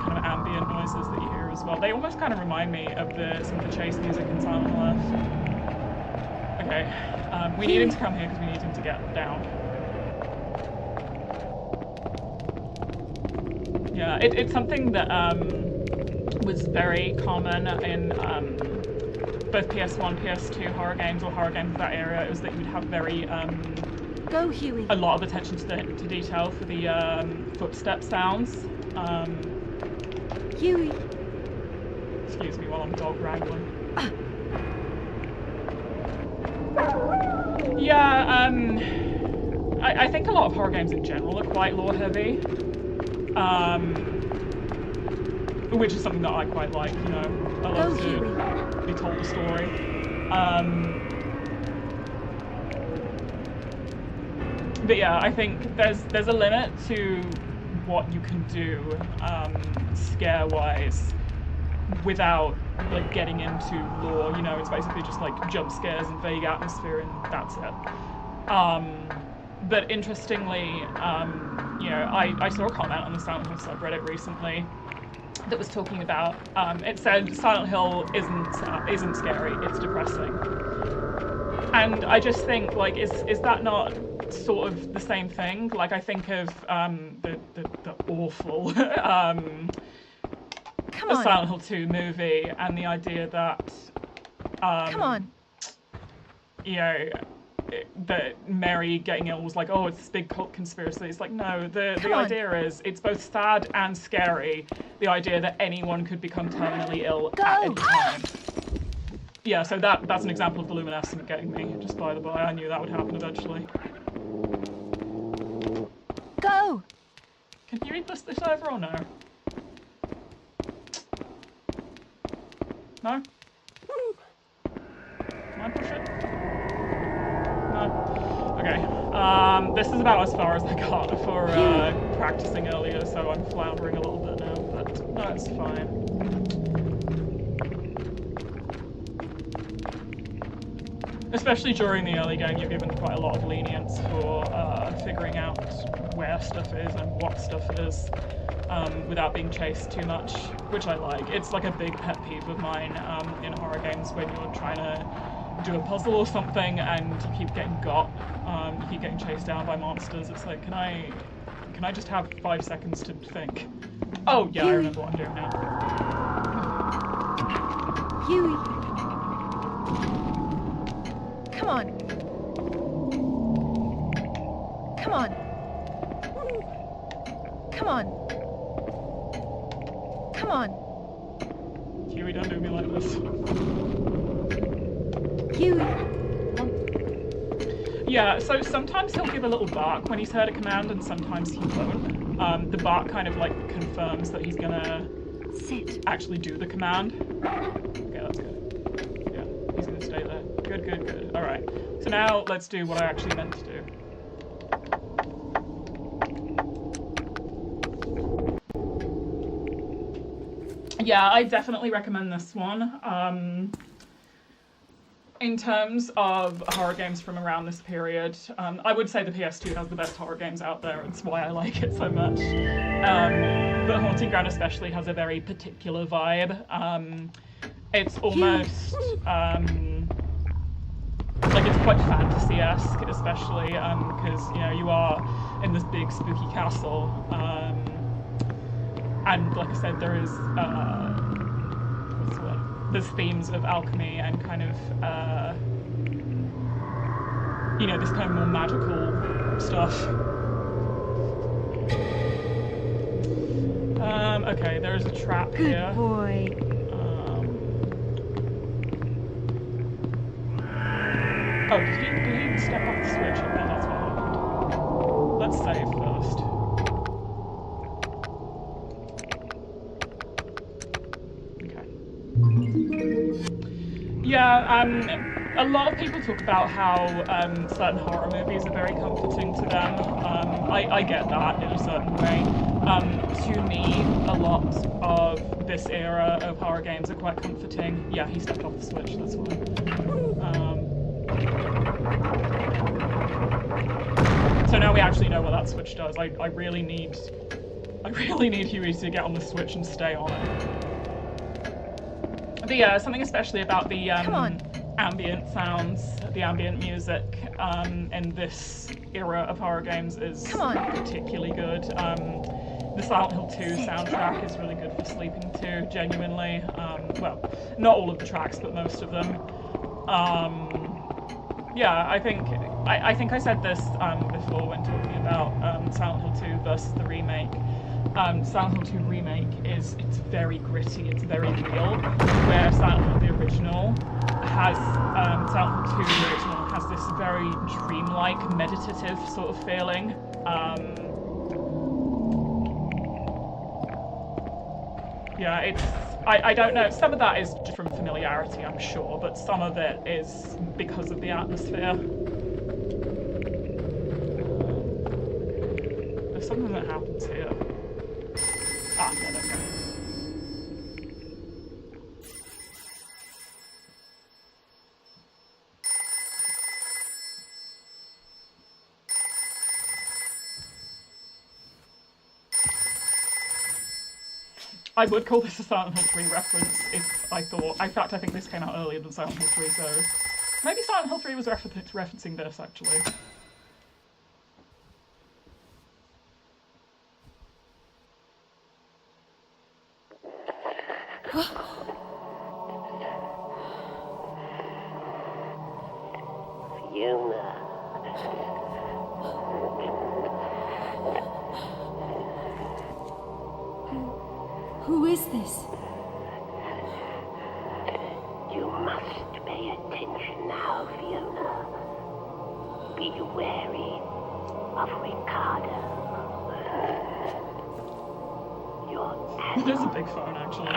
A: kind of ambient noises that you hear as well. They almost kind of remind me of some of the chase music in Silent Hill Earth. Okay. We need him to come here because we need him to get down. Yeah, it's something that was very common in both PS1, PS2 horror games or horror games of that era. It was that you would have very
B: Go, Huey.
A: a lot of attention to detail for the footstep sounds.
B: Huey.
A: Excuse me while I'm dog wrangling. Yeah, I think a lot of horror games in general are quite lore heavy, which is something that I quite like, you know. I love to be told a story. But yeah, I think there's a limit to what you can do scare-wise without like getting into lore. You know, it's basically just like jump scares and vague atmosphere and that's it. But interestingly, you know, I saw a comment on the Silent Hill subreddit recently that was talking about, it said Silent Hill isn't scary, it's depressing. And I just think, like, is that not sort of the same thing? Like, I think of the awful the Silent Hill 2 movie and the idea that you know, that Mary getting ill was like, oh, it's this big cult conspiracy. It's like, no, the idea is it's both sad and scary, the idea that anyone could become terminally ill at any time. Yeah, so that's an example of the luminescent getting me, just by the by. I knew that would happen eventually.
B: Go!
A: Can you read this over or no? No? Can I push it? No. Okay. This is about as far as I got for practicing earlier, so I'm floundering a little bit now, but no, it's fine. Especially during the early game, you're given quite a lot of lenience for figuring out where stuff is and what stuff is without being chased too much, which I like. It's like a big pet peeve of mine in horror games when you're trying to do a puzzle or something and you keep getting got, you keep getting chased down by monsters. It's like, can I just have 5 seconds to think? Oh yeah, I remember what I'm doing now.
B: Huey. Come on. Come on. Come on. Come on.
A: Huey, don't do me like this.
B: Huey.
A: Come on. Yeah, so sometimes he'll give a little bark when he's heard a command, and sometimes he won't. The bark kind of like confirms that he's gonna actually do the command. Okay, that's good. Yeah, he's gonna stay there. Good, good, good. All right. So now let's do what I actually meant to do. Yeah, I definitely recommend this one. In terms of horror games from around this period, I would say the PS2 has the best horror games out there. It's why I like it so much. But Haunting Ground especially has a very particular vibe. It's almost like it's quite fantasy-esque, especially because you know you are in this big spooky castle, and like I said, there is what's the word? There's themes of alchemy and kind of you know, this kind of more magical stuff. Okay, there is a trap here.
C: Good boy.
A: Oh, did he step off the switch? Okay, that's what happened. Let's save first. Okay. Yeah, a lot of people talk about how certain horror movies are very comforting to them. I get that in a certain way. To me, a lot of this era of horror games are quite comforting. Yeah, he stepped off the switch, that's fine. So now we actually know what that switch does. I really need Huey to get on the switch and stay on it. But something especially about the ambient sounds, the ambient music in this era of horror games is particularly good. The Silent Hill 2 soundtrack is really good for sleeping to, genuinely. Well, not all of the tracks, but most of them. Yeah, I think I said this before when talking about Silent Hill 2 versus the remake. Silent Hill 2 remake it's very gritty, it's very real, where Silent Hill the original has Silent Hill 2 the original has this very dreamlike, meditative sort of feeling. Yeah, it's I don't know. Some of that is just from familiarity, I'm sure, but some of it is because of the atmosphere. There's something that happens here. Ah, yeah, there we go. I would call this a Silent Hill 3 reference if I thought... In fact, I think this came out earlier than Silent Hill 3, so... Maybe Silent Hill 3 was referencing this, actually.
B: Who is this?
E: You must pay attention now, Fiona. Be wary of Ricardo. Your
A: There's a big phone, actually.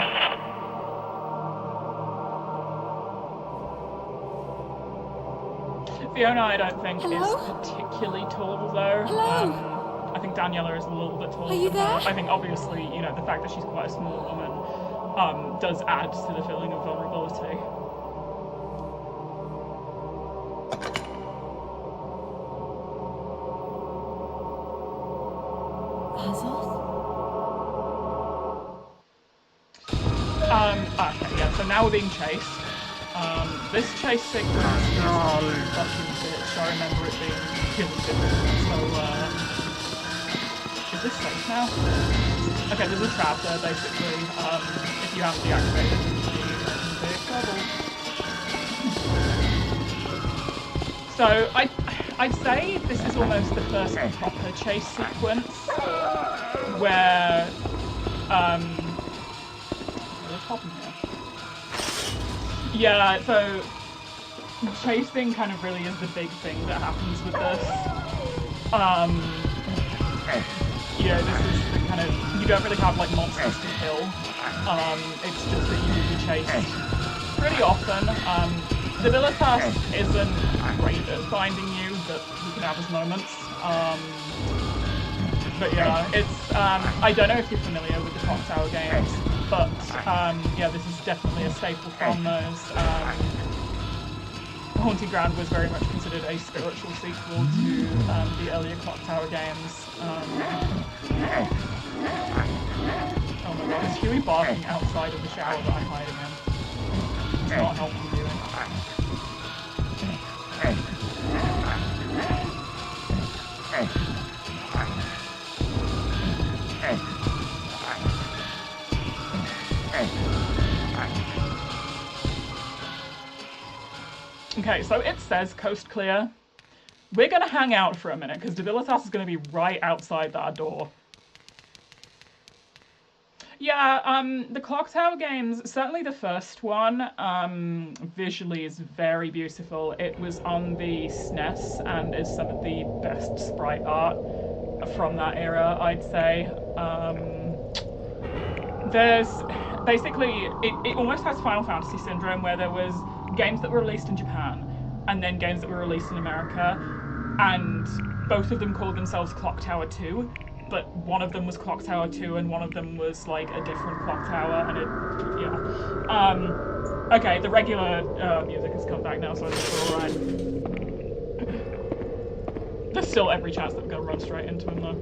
A: Fiona, I don't think, is particularly tall, though.
B: Hello?
A: I think Daniela is a little bit taller
B: Are you
A: than her.
B: there?
A: I think, obviously, you know, the fact that she's quite a small woman does add to the feeling of vulnerability.
B: Azoth?
A: Okay, yeah, so now we're being chased. This chase sequence is fucking bitch. I remember it being really difficult, so, is this safe now? Okay, there's a trap there, basically. If you haven't deactivated it, you're in big trouble. So, I'd say this is almost the first proper chase sequence where, what's happening here? Yeah, so chasing kind of really is the big thing that happens with this. You know, this is the kind of, you don't really have like monsters to kill. It's just that you will be chased pretty often. Divilitas isn't great at finding you, but you can have his moments. But yeah, it's, I don't know if you're familiar with the Clock Tower games, but yeah, this is definitely a staple from those. Haunting Ground was very much considered a spiritual sequel to the earlier Clock Tower games. Oh my god, is Huey barking outside of the shower that I'm hiding in? It's not helping Huey. Okay, so it says coast clear. We're gonna hang out for a minute because Divilitas is gonna be right outside that door. Yeah, the Clock Tower games, certainly the first one, visually is very beautiful. It was on the SNES and is some of the best sprite art from that era, I'd say. There's basically, it almost has Final Fantasy syndrome where there was games that were released in Japan and then games that were released in America, and both of them called themselves Clock Tower 2, but one of them was Clock Tower 2 and one of them was like a different Clock Tower, and it, yeah. Okay, the regular music has come back now, so I think we're alright. There's still every chance that we're gonna run straight into him though.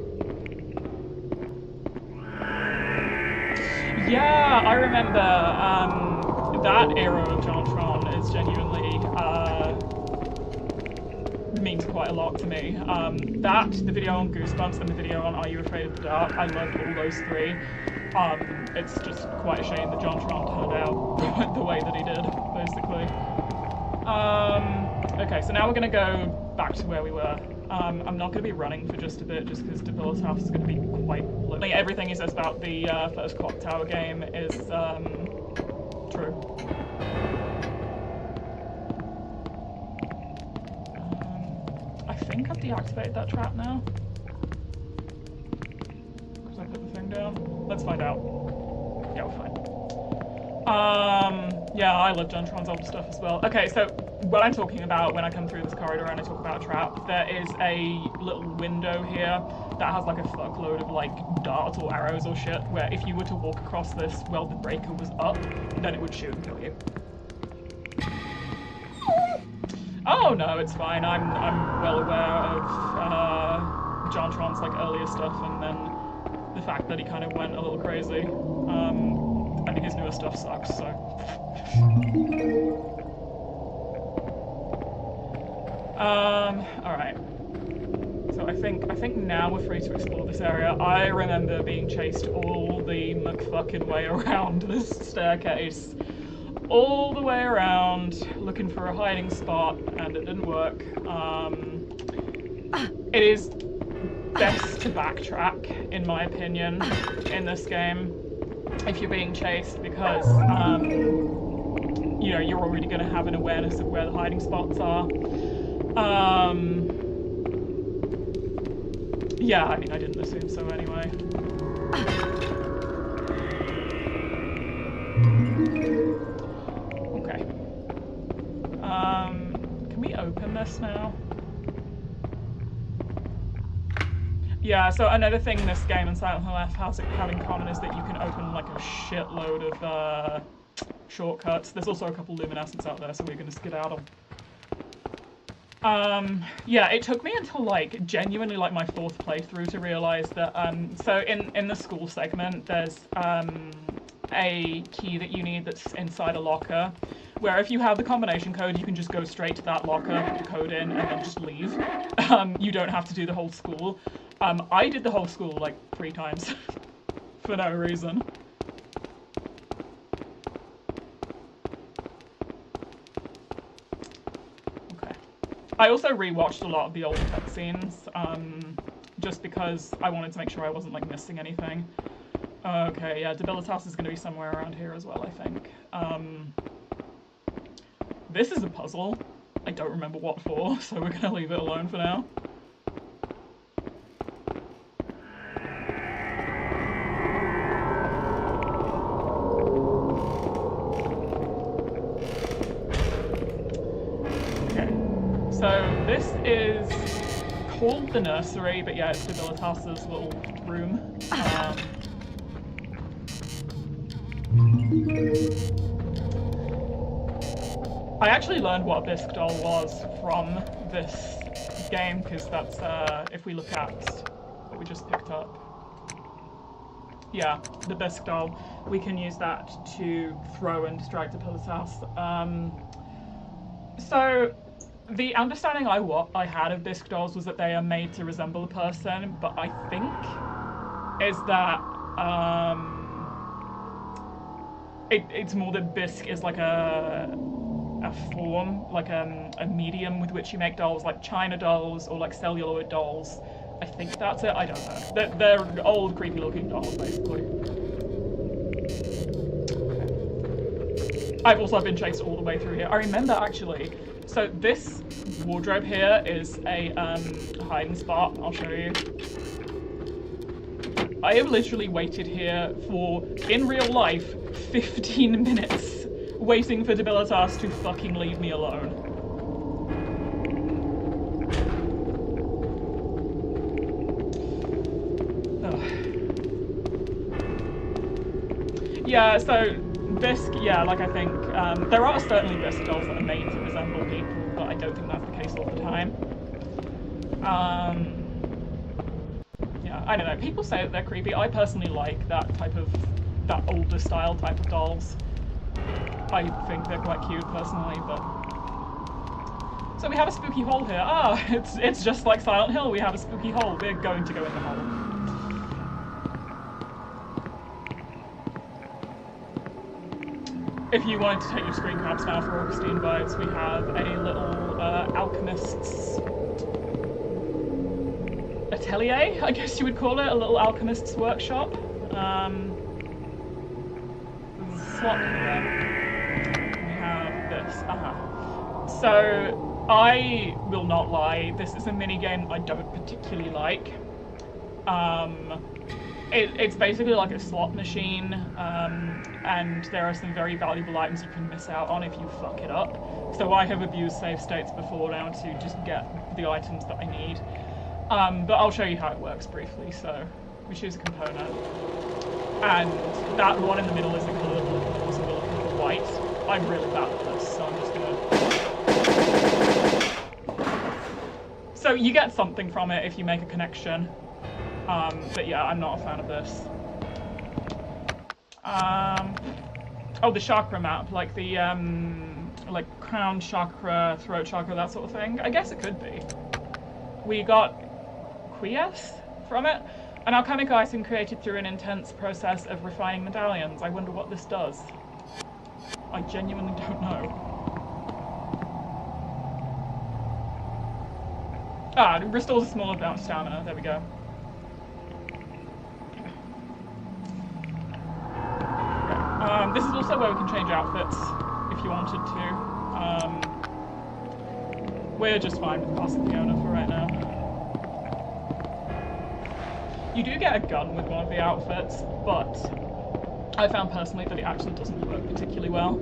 A: Yeah, I remember that era of JonTron is genuinely means quite a lot to me. That, the video on Goosebumps, and the video on Are You Afraid of the Dark, I loved all those three. It's just quite a shame that JonTron turned out the way that he did, basically. Okay, so now we're gonna go back to where we were. I'm not going to be running for just a bit, just because Divilitas is going to be quite lonely. Everything he says about the first Clock Tower game is true. I think I've deactivated that trap now. Because I put the thing down. Let's find out. Yeah, we're fine. Yeah, I love JonTron's old stuff as well. Okay, so what I'm talking about when I come through this corridor and I talk about a trap, there is a little window here that has like a fuckload of like darts or arrows or shit, where if you were to walk across this while the breaker was up, then it would shoot and kill you. Oh no, it's fine. I'm well aware of JonTron's like earlier stuff, and then the fact that he kind of went a little crazy. I think his newer stuff sucks, so. Alright. So I think now we're free to explore this area. I remember being chased all the McFucking way around this staircase. All the way around, looking for a hiding spot, and it didn't work. It is best to backtrack, in my opinion, in this game, if you're being chased, because, you know, you're already going to have an awareness of where the hiding spots are. Yeah, I mean, I didn't assume so anyway. Okay. Can we open this now? Yeah, so another thing this game and Silent Hill F have in common is that you can open like a shitload of shortcuts. There's also a couple luminescents out there, so we're gonna skedaddle. Yeah, it took me until like genuinely like my 4th playthrough to realize that so in the school segment there's a key that you need that's inside a locker, where if you have the combination code you can just go straight to that locker, put the code in, and then just leave. You don't have to do the whole school. I did the whole school like 3 times for no reason. I also rewatched a lot of the old cutscenes, just because I wanted to make sure I wasn't like missing anything. Okay, yeah, Divilitas is going to be somewhere around here as well, I think. This is a puzzle. I don't remember what for, so we're gonna leave it alone for now. Okay, so this is called the nursery, but yeah, it's Debilitas's little room. I actually learned what a bisque doll was from this game, because that's, if we look at what we just picked up. Yeah, the bisque doll. We can use that to throw and distract Debilitas. So, the understanding I had of bisque dolls was that they are made to resemble a person, but I think is that, it's more that bisque is like a form, like a medium with which you make dolls, like China dolls or like celluloid dolls. I think that's it. I don't know. They're old, creepy looking dolls, basically. Okay. I've also been chased all the way through here. I remember actually. So this wardrobe here is a hiding spot. I'll show you. I have literally waited here for, in real life, 15 minutes waiting for Debilitas to fucking leave me alone. Ugh. Yeah, so bisque, yeah, like I think, there are certainly bisque dolls that are made to resemble people, but I don't think that's the case all the time. Yeah, I don't know, people say that they're creepy. I personally like that older style type of dolls. I think they're quite cute personally, but... So we have a spooky hole here. Ah, it's just like Silent Hill, we have a spooky hole. We're going to go in the hole. If you wanted to take your screen caps now for Augustine vibes, we have a little alchemist's atelier, I guess you would call it, a little alchemist's workshop. Slot here. We have this. So, I will not lie, this is a minigame I don't particularly like. It's basically like a slot machine, and there are some very valuable items you can miss out on if you fuck it up. So I have abused save states before now to just get the items that I need. But I'll show you how it works briefly. So we choose a component, and that one in the middle is a colour blue, so we're looking for white. I'm really bad at this, so I'm just gonna... So you get something from it if you make a connection. But yeah, I'm not a fan of this. Oh, the chakra map, like the, like crown chakra, throat chakra, that sort of thing. I guess it could be. We got Quies from it. An alchemic item created through an intense process of refining medallions. I wonder what this does. I genuinely don't know. Ah, it restores a small amount of stamina. There we go. This is also where we can change outfits, if you wanted to. We're just fine with passing Fiona for right now. You do get a gun with one of the outfits, but I found personally that it actually doesn't work particularly well.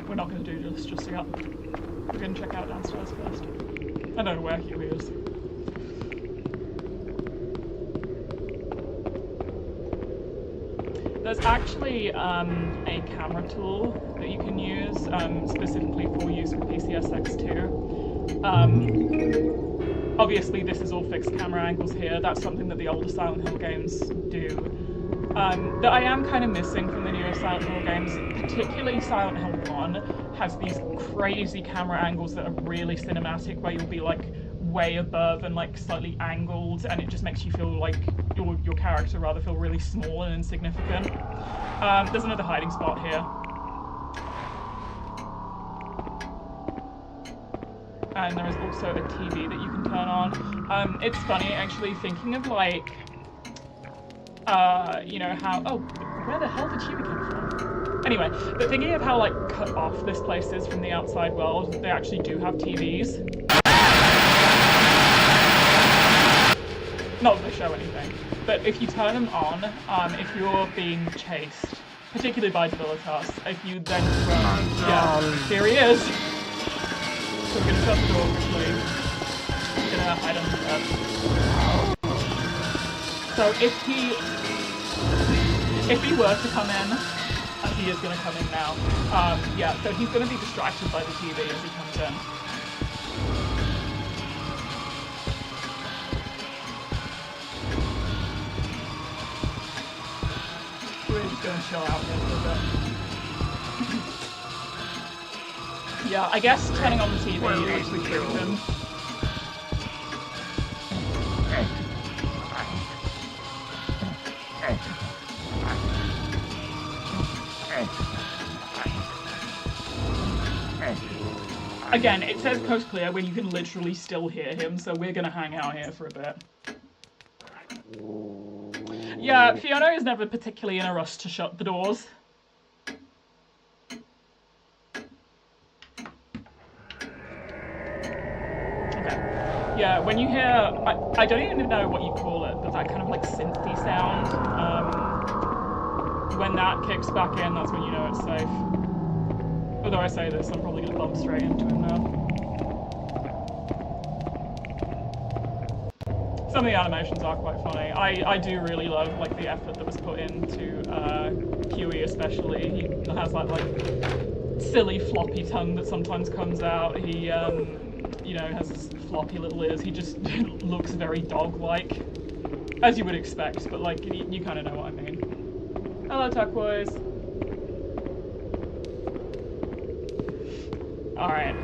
A: We're not going to do this just yet. We're going to check out downstairs first. I don't know where Huey is. There's actually a camera tool that you can use, specifically for use with PCSX2. Obviously this is all fixed camera angles here, that's something that the older Silent Hill games do. That I am kind of missing from the newer Silent Hill games, particularly Silent Hill 1 has these crazy camera angles that are really cinematic, where you'll be like way above and like slightly angled, and it just makes you feel like your character rather feel really small and insignificant. There's another hiding spot here. And there is also a TV that you can turn on. It's funny actually thinking of like you know, how, oh, where the hell did Huey come from? Anyway, but thinking of how, like, cut off this place is from the outside world, they actually do have TVs. Not that they show anything, but if you turn them on, if you're being chased, particularly by Debilitas, if you then run, yeah, here he is. So we're gonna shut the door quickly. We're gonna hide under the bed. So if he were to come in, and he is gonna come in now, yeah, so he's gonna be distracted by the TV as he comes in. We're just gonna chill out here for a bit. Yeah, I guess turning on the TV actually triggers him. Again, it says coast clear when you can literally still hear him, so we're gonna hang out here for a bit. Yeah, Fiona is never particularly in a rush to shut the doors. Okay. Yeah, when you hear, I don't even know what you call it, but that kind of like synthy sound, when that kicks back in, that's when you know it's safe. Although I say this, I'm probably gonna bump straight into him now. Some of the animations are quite funny. I do really love like the effort that was put into Huey especially. He has that like silly floppy tongue that sometimes comes out. He you know, has his floppy little ears. He just looks very dog-like, as you would expect, but like you kind of know what I mean. Hello, Turquoise. All right.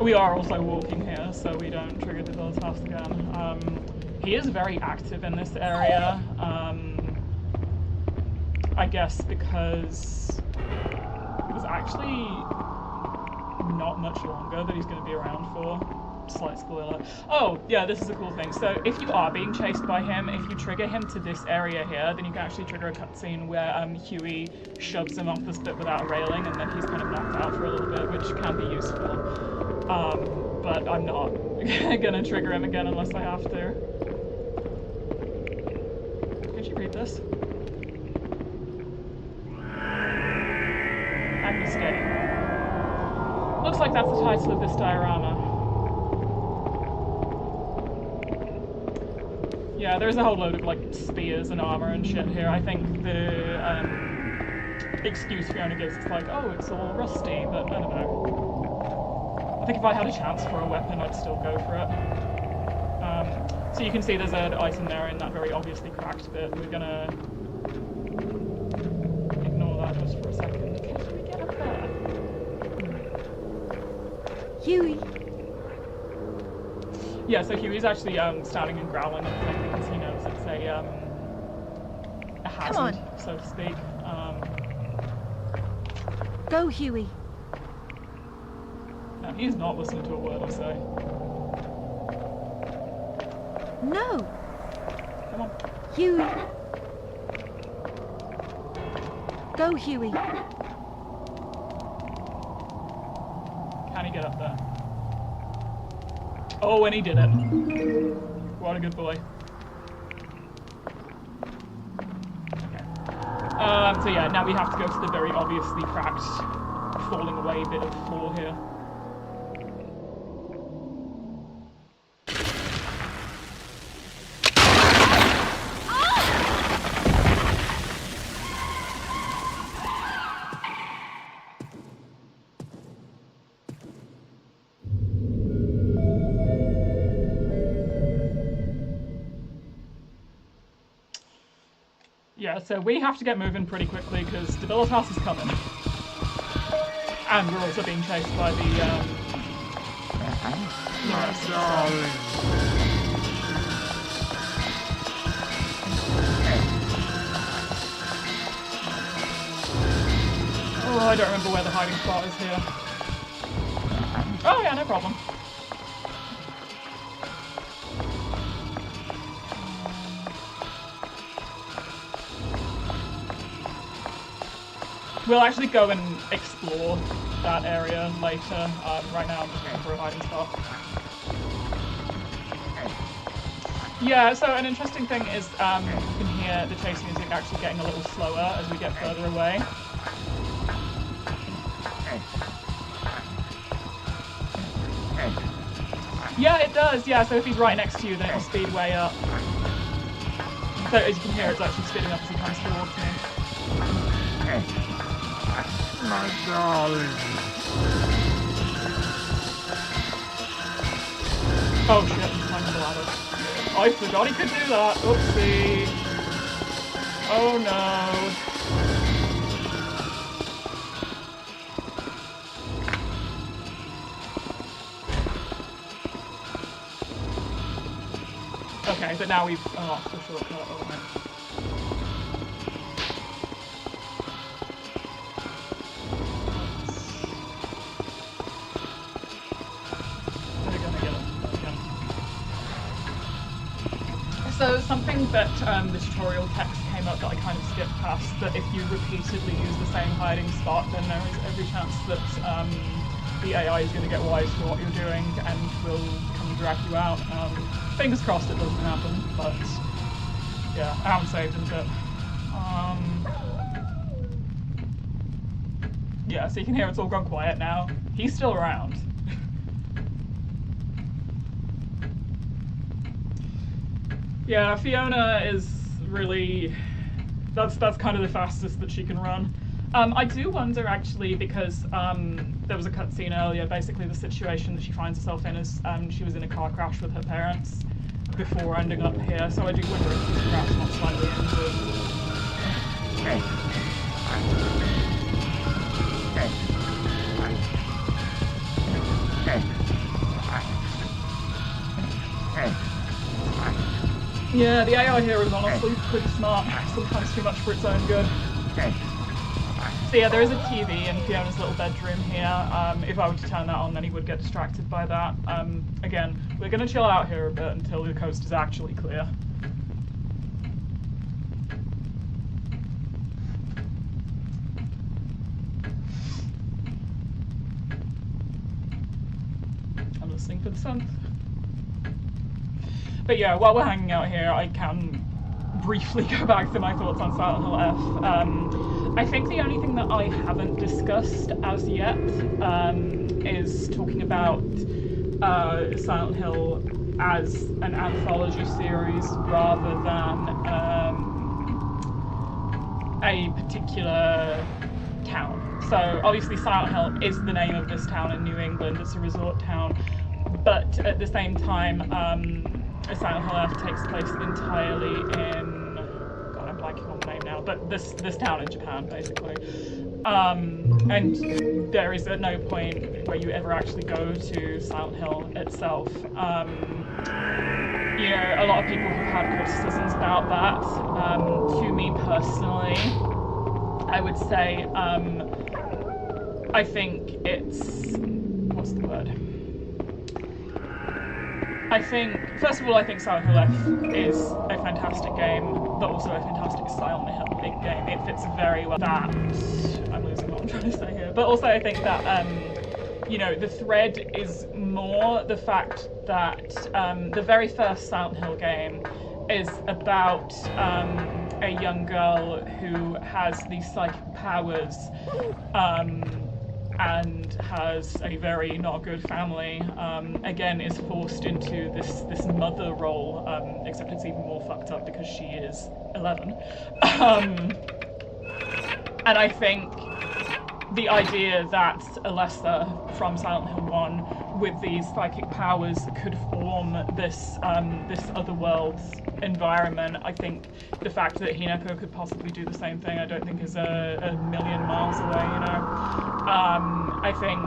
A: We are also walking here, so we don't trigger the Debilitas again. He is very active in this area, I guess because it was actually not much longer that he's going to be around for. Slight spoiler. Oh, yeah, this is a cool thing. So if you are being chased by him, if you trigger him to this area here, then you can actually trigger a cutscene where Huey shoves him off this bit without a railing, and then he's kind of knocked out for a little bit, which can be useful. But I'm not gonna trigger him again unless I have to. Could you read this? Agnes Day. Looks like that's the title of this diorama. Yeah, there's a whole load of like spears and armor and shit here. I think the excuse Fiona gives is like, oh, it's all rusty, but I don't know. I think if I had a chance for a weapon, I'd still go for it. So you can see there's an item there in that very obviously cracked bit. We're gonna ignore that just for a second. Can we get up there?
B: Huey.
A: Yeah, so Huey's actually standing and growling at the thing because he knows it's a hazard, so to speak.
B: Go, Huey.
A: No, he's not listening to a word I say.
B: No.
A: Come on.
B: Huey. Go, Huey.
A: Can he get up there? Oh, and he did it. What a good boy. Okay. So yeah, now we have to go to the very obviously cracked, falling away bit of floor here. Yeah, so we have to get moving pretty quickly because Debilitas is coming. And we're also being chased by the rest of the I don't remember where the hiding spot is here. Oh yeah, no problem. We'll actually go and explore that area later. Right now I'm just looking for a hiding spot. Yeah, so an interesting thing is you can hear the chase music actually getting a little slower as we get further away. Yeah, it does, yeah, so if he's right next to you, then it'll speed way up. So as you can hear, it's actually speeding up as he comes towards me.
F: My darling.
A: Oh shit, he's climbing the ladder. I forgot he could do that. Oopsie. Oh no. Okay, but now we've unlocked the shortcut element. So something that the tutorial text came up that I kind of skipped past, that if you repeatedly use the same hiding spot, then there is every chance that the AI is going to get wise to what you're doing and will come and drag you out. Fingers crossed it doesn't happen, but yeah, I haven't saved into it. Yeah, so you can hear it's all gone quiet now. He's still around. Yeah, Fiona is really, that's kind of the fastest that she can run. I do wonder actually, because there was a cutscene earlier, basically the situation that she finds herself in is she was in a car crash with her parents before ending up here, so I do wonder if she's perhaps not slightly injured. Yeah, the AI here is honestly pretty smart, sometimes too much for its own good. So yeah, there is a TV in Fiona's little bedroom here. If I were to turn that on, then he would get distracted by that. Again, we're going to chill out here a bit until the coast is actually clear. I'm listening for the synth. But yeah, while we're hanging out here, I can briefly go back to my thoughts on Silent Hill F. I think the only thing that I haven't discussed as yet is talking about Silent Hill as an anthology series rather than a particular town. So obviously Silent Hill is the name of this town in New England, it's a resort town, but at the same time, Silent Hill F takes place entirely in, God, I'm blanking on the name now, but this town in Japan, basically. And there is at no point where you ever actually go to Silent Hill itself. You know, a lot of people have had criticisms about that. To me personally, I would say, I think it's, what's the word? I think, first of all, I think Silent Hill F is a fantastic game, but also a fantastic Silent Hill game. It fits very well that, I'm losing what I'm trying to say here, but also I think that, you know, the thread is more the fact that the very first Silent Hill game is about a young girl who has these psychic powers, and has a very not good family, again is forced into this mother role, except it's even more fucked up because she is 11. And I think the idea that Alessa from Silent Hill 1 with these psychic powers could form this this otherworld environment, I think the fact that Hinako could possibly do the same thing, I don't think is a million miles away, you know. I think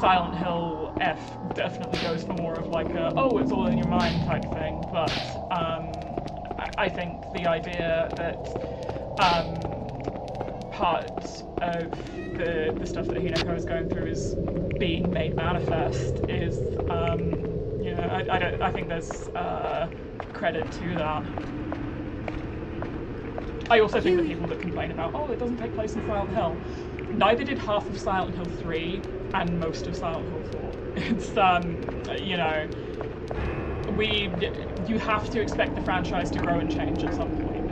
A: Silent Hill F definitely goes for more of like a, oh, it's all in your mind type thing, but I think the idea that part of the stuff that Hinako is going through is being made manifest is, you know, I think there's credit to that. I also think the people that complain about, oh, it doesn't take place in Silent Hill, neither did half of Silent Hill 3 and most of Silent Hill 4. It's, you know, you have to expect the franchise to grow and change at some point.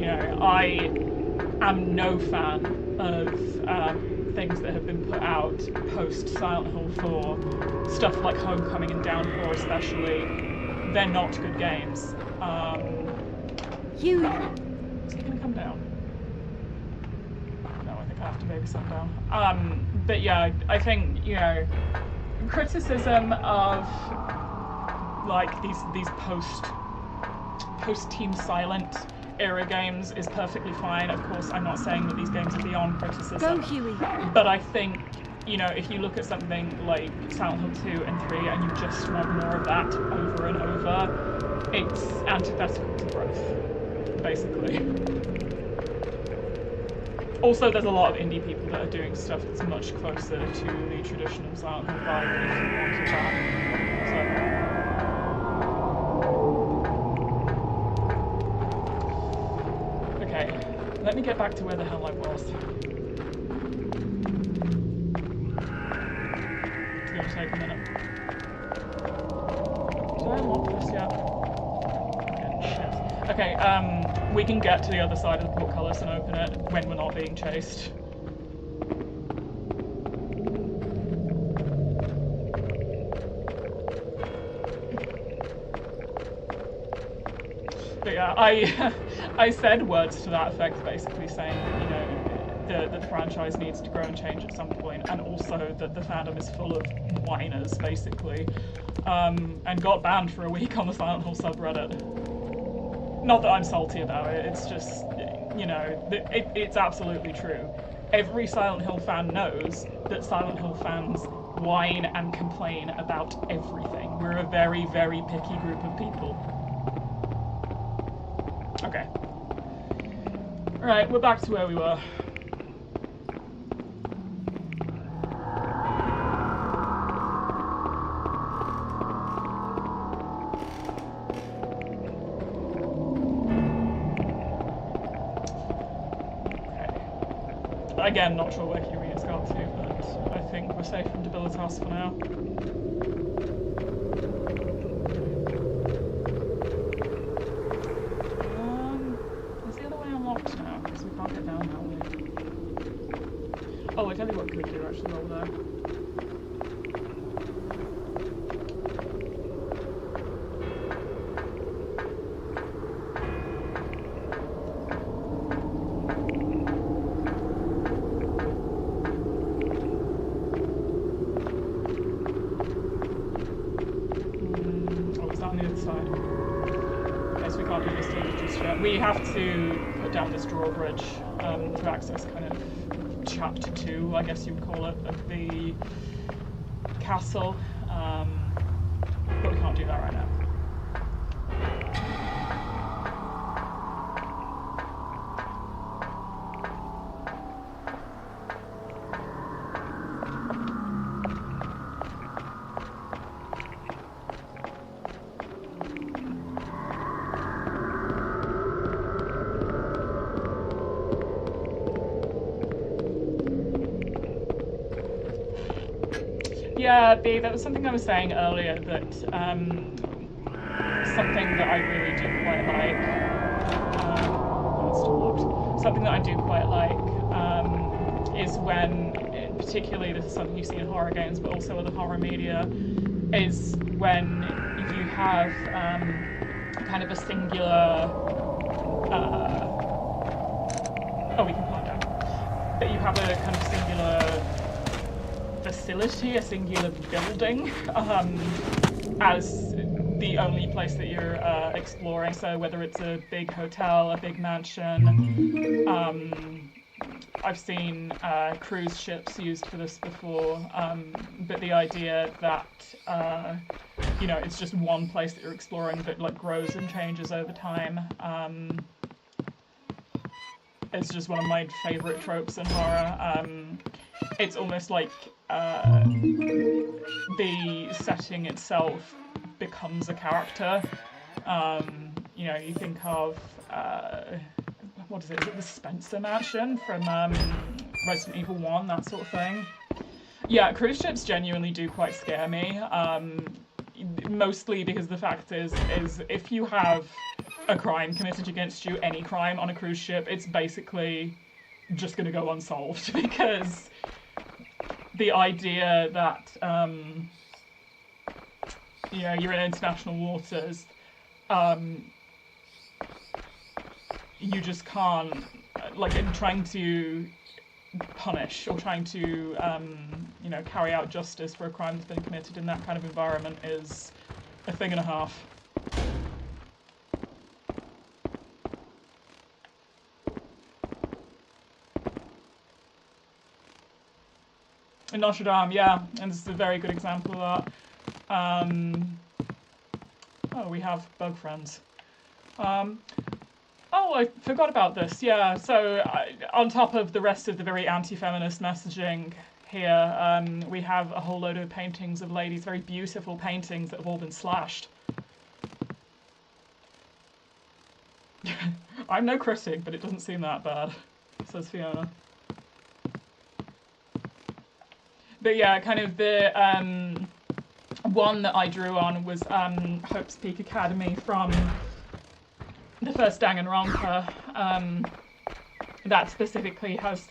A: You know, I am no fan of things that have been put out post Silent Hill 4, stuff like Homecoming and Downpour especially. They're not good games.
B: Huey.
A: Is he gonna come down? No, I think I have to babysit down. But yeah, I think, you know, criticism of like these post Team Silent era games is perfectly fine. Of course, I'm not saying that these games are beyond criticism.
B: Go, Huey.
A: But I think, you know, if you look at something like Silent Hill 2 and 3 and you just want more of that over and over, it's antithetical to growth, basically. Also, there's a lot of indie people that are doing stuff that's much closer to the traditional Silent Hill vibe if you wanted that. So. Okay, let me get back to where the hell I was. It's going to take a minute. Did I unlock this yet? Okay, shit. Okay, we can get to the other side of the portcullis and open it when we're not being chased. But yeah, I said words to that effect, basically saying that, you know, the franchise needs to grow and change at some point, and also that the fandom is full of whiners, basically, and got banned for a week on the Silent Hill subreddit. Not that I'm salty about it, it's just, you know, it's absolutely true. Every Silent Hill fan knows that Silent Hill fans whine and complain about everything. We're a very, very picky group of people. Okay. Alright, we're back to where we were. Okay. Again, not sure where Kiria's got to, but I think we're safe from Debilitas for now. Now, because we can't get down that way. Oh, I tell you what we could do actually over there. Oh, it's down the other side. Okay, so we can't do this stage just yet. We have to down this drawbridge to access kind of chapter 2, I guess you would call it, of the castle, but we can't do that right now. Yeah, B, that was something I was saying earlier, that something that I really do quite like, it's still locked. Something that I do quite like is when, particularly this is something you see in horror games, but also other horror media, is when you have kind of a singular, oh, we can climb down, but you have a kind of singular facility, a singular building, as the only place that you're exploring. So whether it's a big hotel, a big mansion, I've seen cruise ships used for this before, but the idea that, you know, it's just one place that you're exploring that like grows and changes over time, is just one of my favourite tropes in horror. It's almost like the setting itself becomes a character. You know, you think of what is it? Is it the Spencer Mansion from Resident Evil 1, that sort of thing? Yeah, cruise ships genuinely do quite scare me. Mostly because the fact is if you have a crime committed against you, any crime on a cruise ship, it's basically just going to go unsolved because the idea that you know, you're in international waters, you just can't, like, in trying to punish or trying to you know, carry out justice for a crime that's been committed in that kind of environment is a thing and a half. In Notre Dame, yeah, and this is a very good example of that. Oh, we have bug friends. Oh, I forgot about this, yeah, so on top of the rest of the very anti-feminist messaging here, we have a whole load of paintings of ladies, very beautiful paintings that have all been slashed. I'm no critic, but it doesn't seem that bad, says Fiona. But yeah, kind of the one that I drew on was Hope's Peak Academy from the first Danganronpa. That specifically has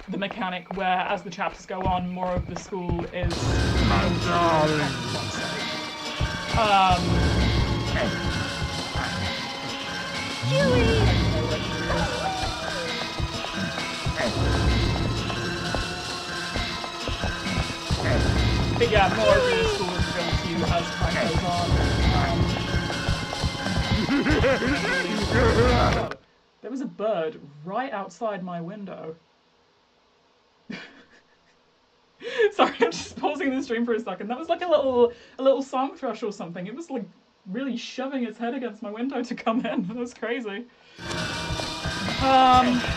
A: the mechanic where, as the chapters go on, more of the school is but yeah, more of the school is going to as time goes on. There was a bird right outside my window. Sorry, I'm just pausing the stream for a second. That was like a little song thrush or something. It was like really shoving its head against my window to come in. That was crazy. Alright,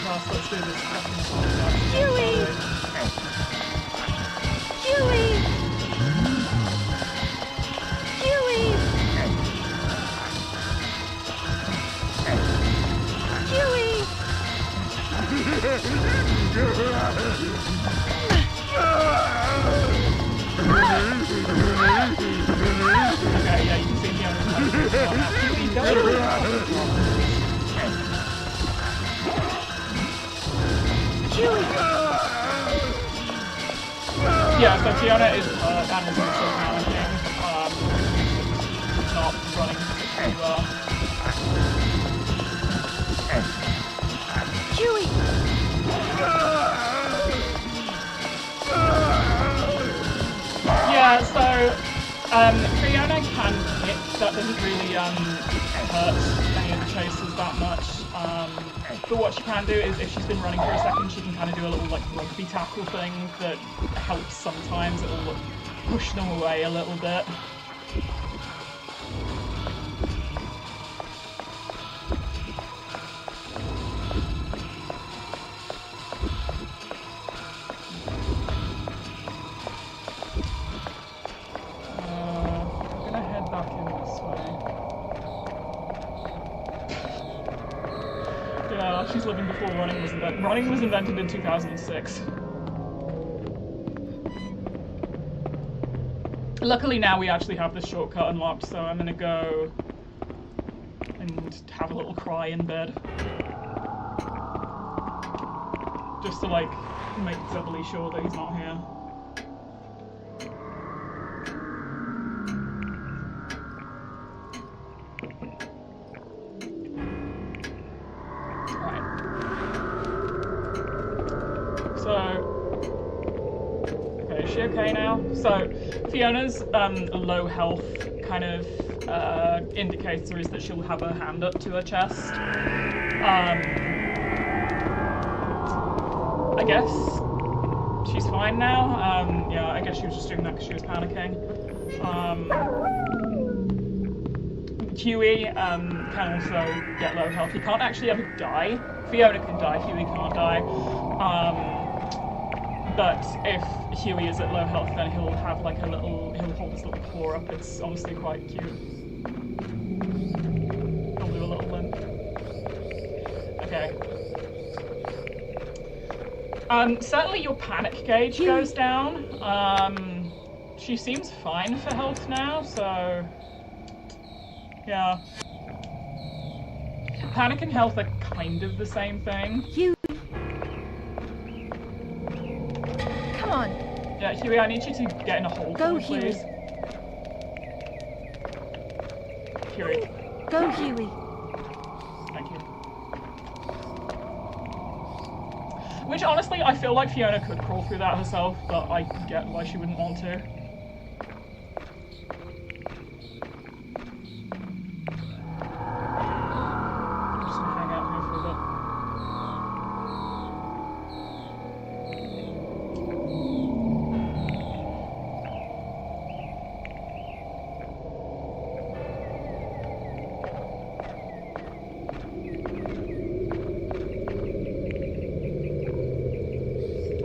A: let's do this.
B: Huey! Huey! Huey! Huey!
A: Okay, yeah, you can see me on the Huey, go!
B: Huey!
A: Yeah, so Fiona is animals are still panicking. Not running particularly well.
B: Huey!
A: Yeah, so Fiona can hit. That doesn't really hurt any of the chasers that much. But what she can do is, if she's been running for a second, she can kind of do a little like rugby tackle thing that helps sometimes. It'll like, push them away a little bit. I'm gonna head back in this way. Yeah, she's living before running was invented. Running was invented in 2006. Luckily now we actually have this shortcut unlocked, so I'm gonna go and have a little cry in bed. Just to like make doubly sure that he's not here. Okay now. So Fiona's low health kind of indicator is that she'll have her hand up to her chest. I guess she's fine now. Yeah, I guess she was just doing that because she was panicking. Huey can also get low health. He can't actually ever die. Fiona can die, Huey can't die. But if Huey is at low health, then he'll have like he'll hold his little paw up. It's honestly quite cute. He'll do a little limp. Okay. Certainly your panic gauge goes down. She seems fine for health now, so yeah. Panic and health are kind of the same thing.
B: Huey! Come on!
A: Yeah, Huey, I need you to get in a hole for me, please. Huey.
B: Go, Huey!
A: Thank you. Which, honestly, I feel like Fiona could crawl through that herself, but I get why she wouldn't want to. I'm just gonna hang out here for a bit.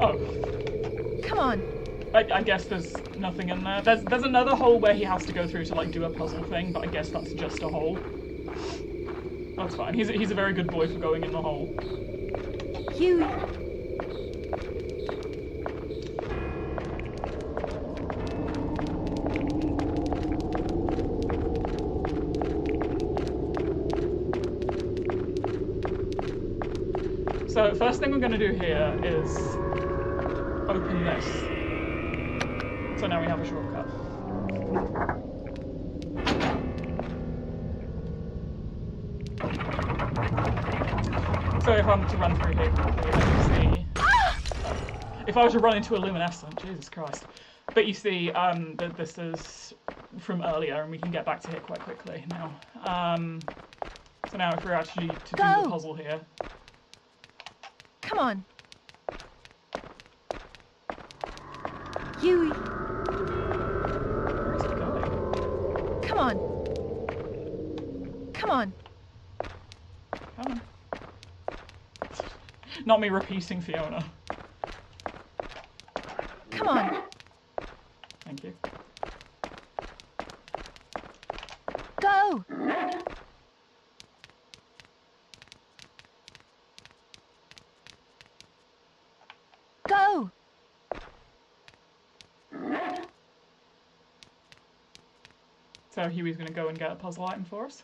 A: Oh.
B: Come on!
A: I guess there's nothing in there. There's another hole where he has to go through to like do a puzzle thing, but I guess that's just a hole. That's fine. He's a very good boy for going in the hole.
B: Huey!
A: So first thing we're going to do here is open this. So now we have a shortcut. So if I'm to run through here quickly, then you see... If I was to run into a luminescent, Jesus Christ. But you see that this is from earlier, and we can get back to it quite quickly now. So now if we're actually to do the puzzle here...
B: Come on! Huey!
A: Where is it going?
B: Come on! Come on!
A: Come on. Not me repeating Fiona.
B: Come on!
A: Thank you.
B: Go! Go!
A: So Huey's going to go and get a puzzle item for us.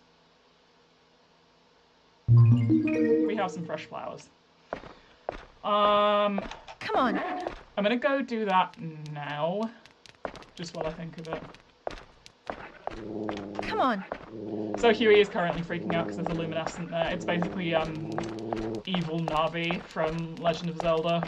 A: We have some fresh flowers.
B: Come on!
A: I'm going to go do that now, just while I think of it.
B: Come on!
A: So Huey is currently freaking out because there's a luminescent there. It's basically evil Navi from Legend of Zelda.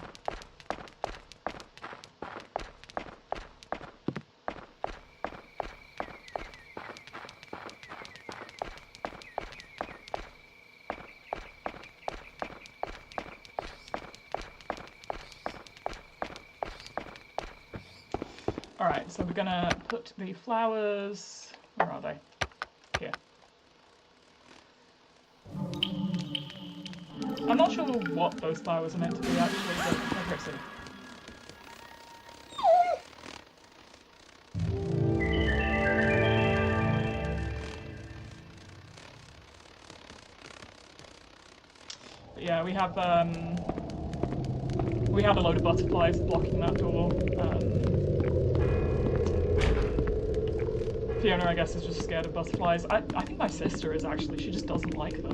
A: Alright, so we're gonna put the flowers... Where are they? Here. I'm not sure what those flowers are meant to be actually, but okay, see. But yeah, we have a load of butterflies blocking that door. Fiona, I guess, is just scared of butterflies. I think my sister is actually. She just doesn't like them.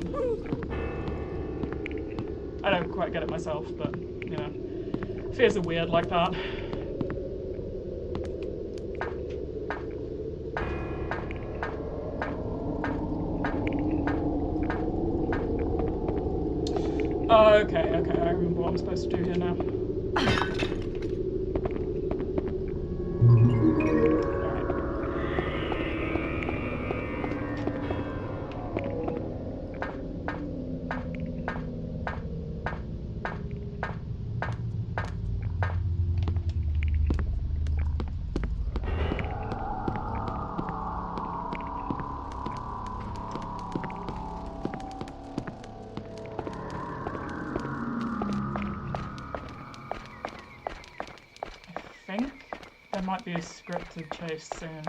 A: I don't quite get it myself, but, you know. Fears are weird like that. Okay, I remember what I'm supposed to do here now. might be a scripted chase soon.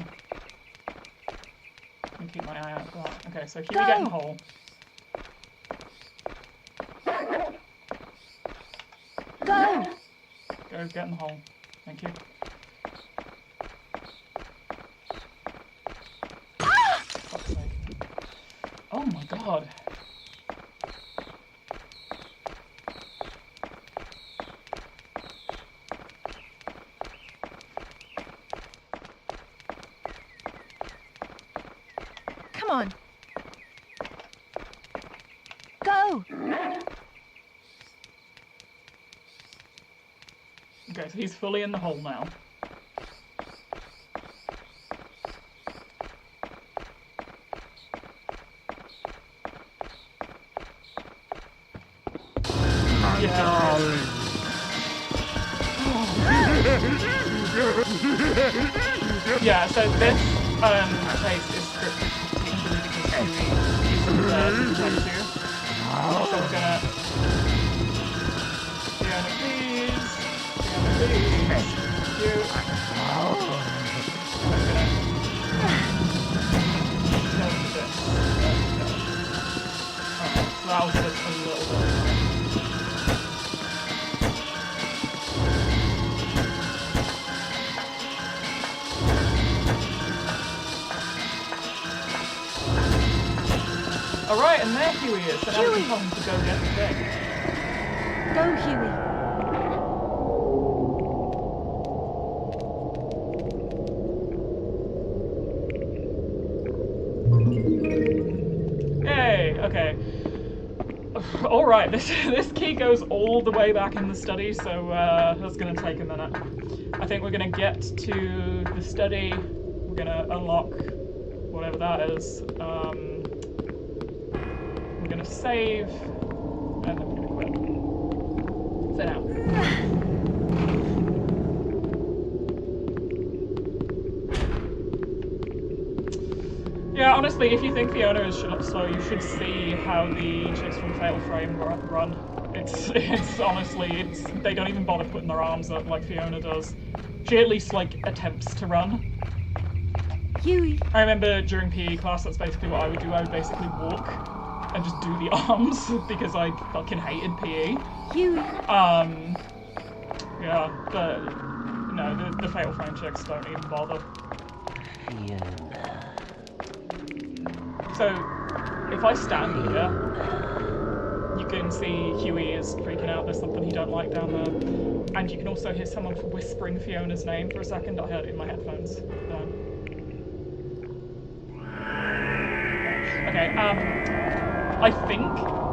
A: I can keep my eye out for that. Okay, so Huey, get in the hole.
E: Go!
A: Go, get in the hole. Thank you. Fuck's sake. Oh my god.
E: Come on. Go!
A: Okay, so he's fully in the hole now.
F: My darling.
A: Yeah, so this chase is scripted particularly because Huey isn't there to protect you. So we're gonna... Fiona, please! Fiona, please! Thank you. I'm gonna... Go with this. Alright, so that was just a little bit... Alright, and there Huey is, so now we can tell him to go get the thing.
E: Go, Huey.
A: Yay, okay. Alright, this key goes all the way back in the study, so that's gonna take a minute. I think we're gonna get to the study, we're gonna unlock whatever that is. We're gonna save, and then we're gonna quit. For now. Yeah, honestly, if you think Fiona is slow, you should see how the chicks from Fatal Frame run. It's honestly, they don't even bother putting their arms up like Fiona does. She at least, like, attempts to run.
E: Huey.
A: I remember during PE class, that's basically what I would do. I would basically walk and just do the arms because I fucking hated PE.
E: Huey.
A: Yeah, but no, the Fatal Frame chicks don't even bother. So, if I stand here, you can see Huey is freaking out. There's something he don't like down there, and you can also hear someone whispering Fiona's name for a second. I heard it in my headphones. Okay, I think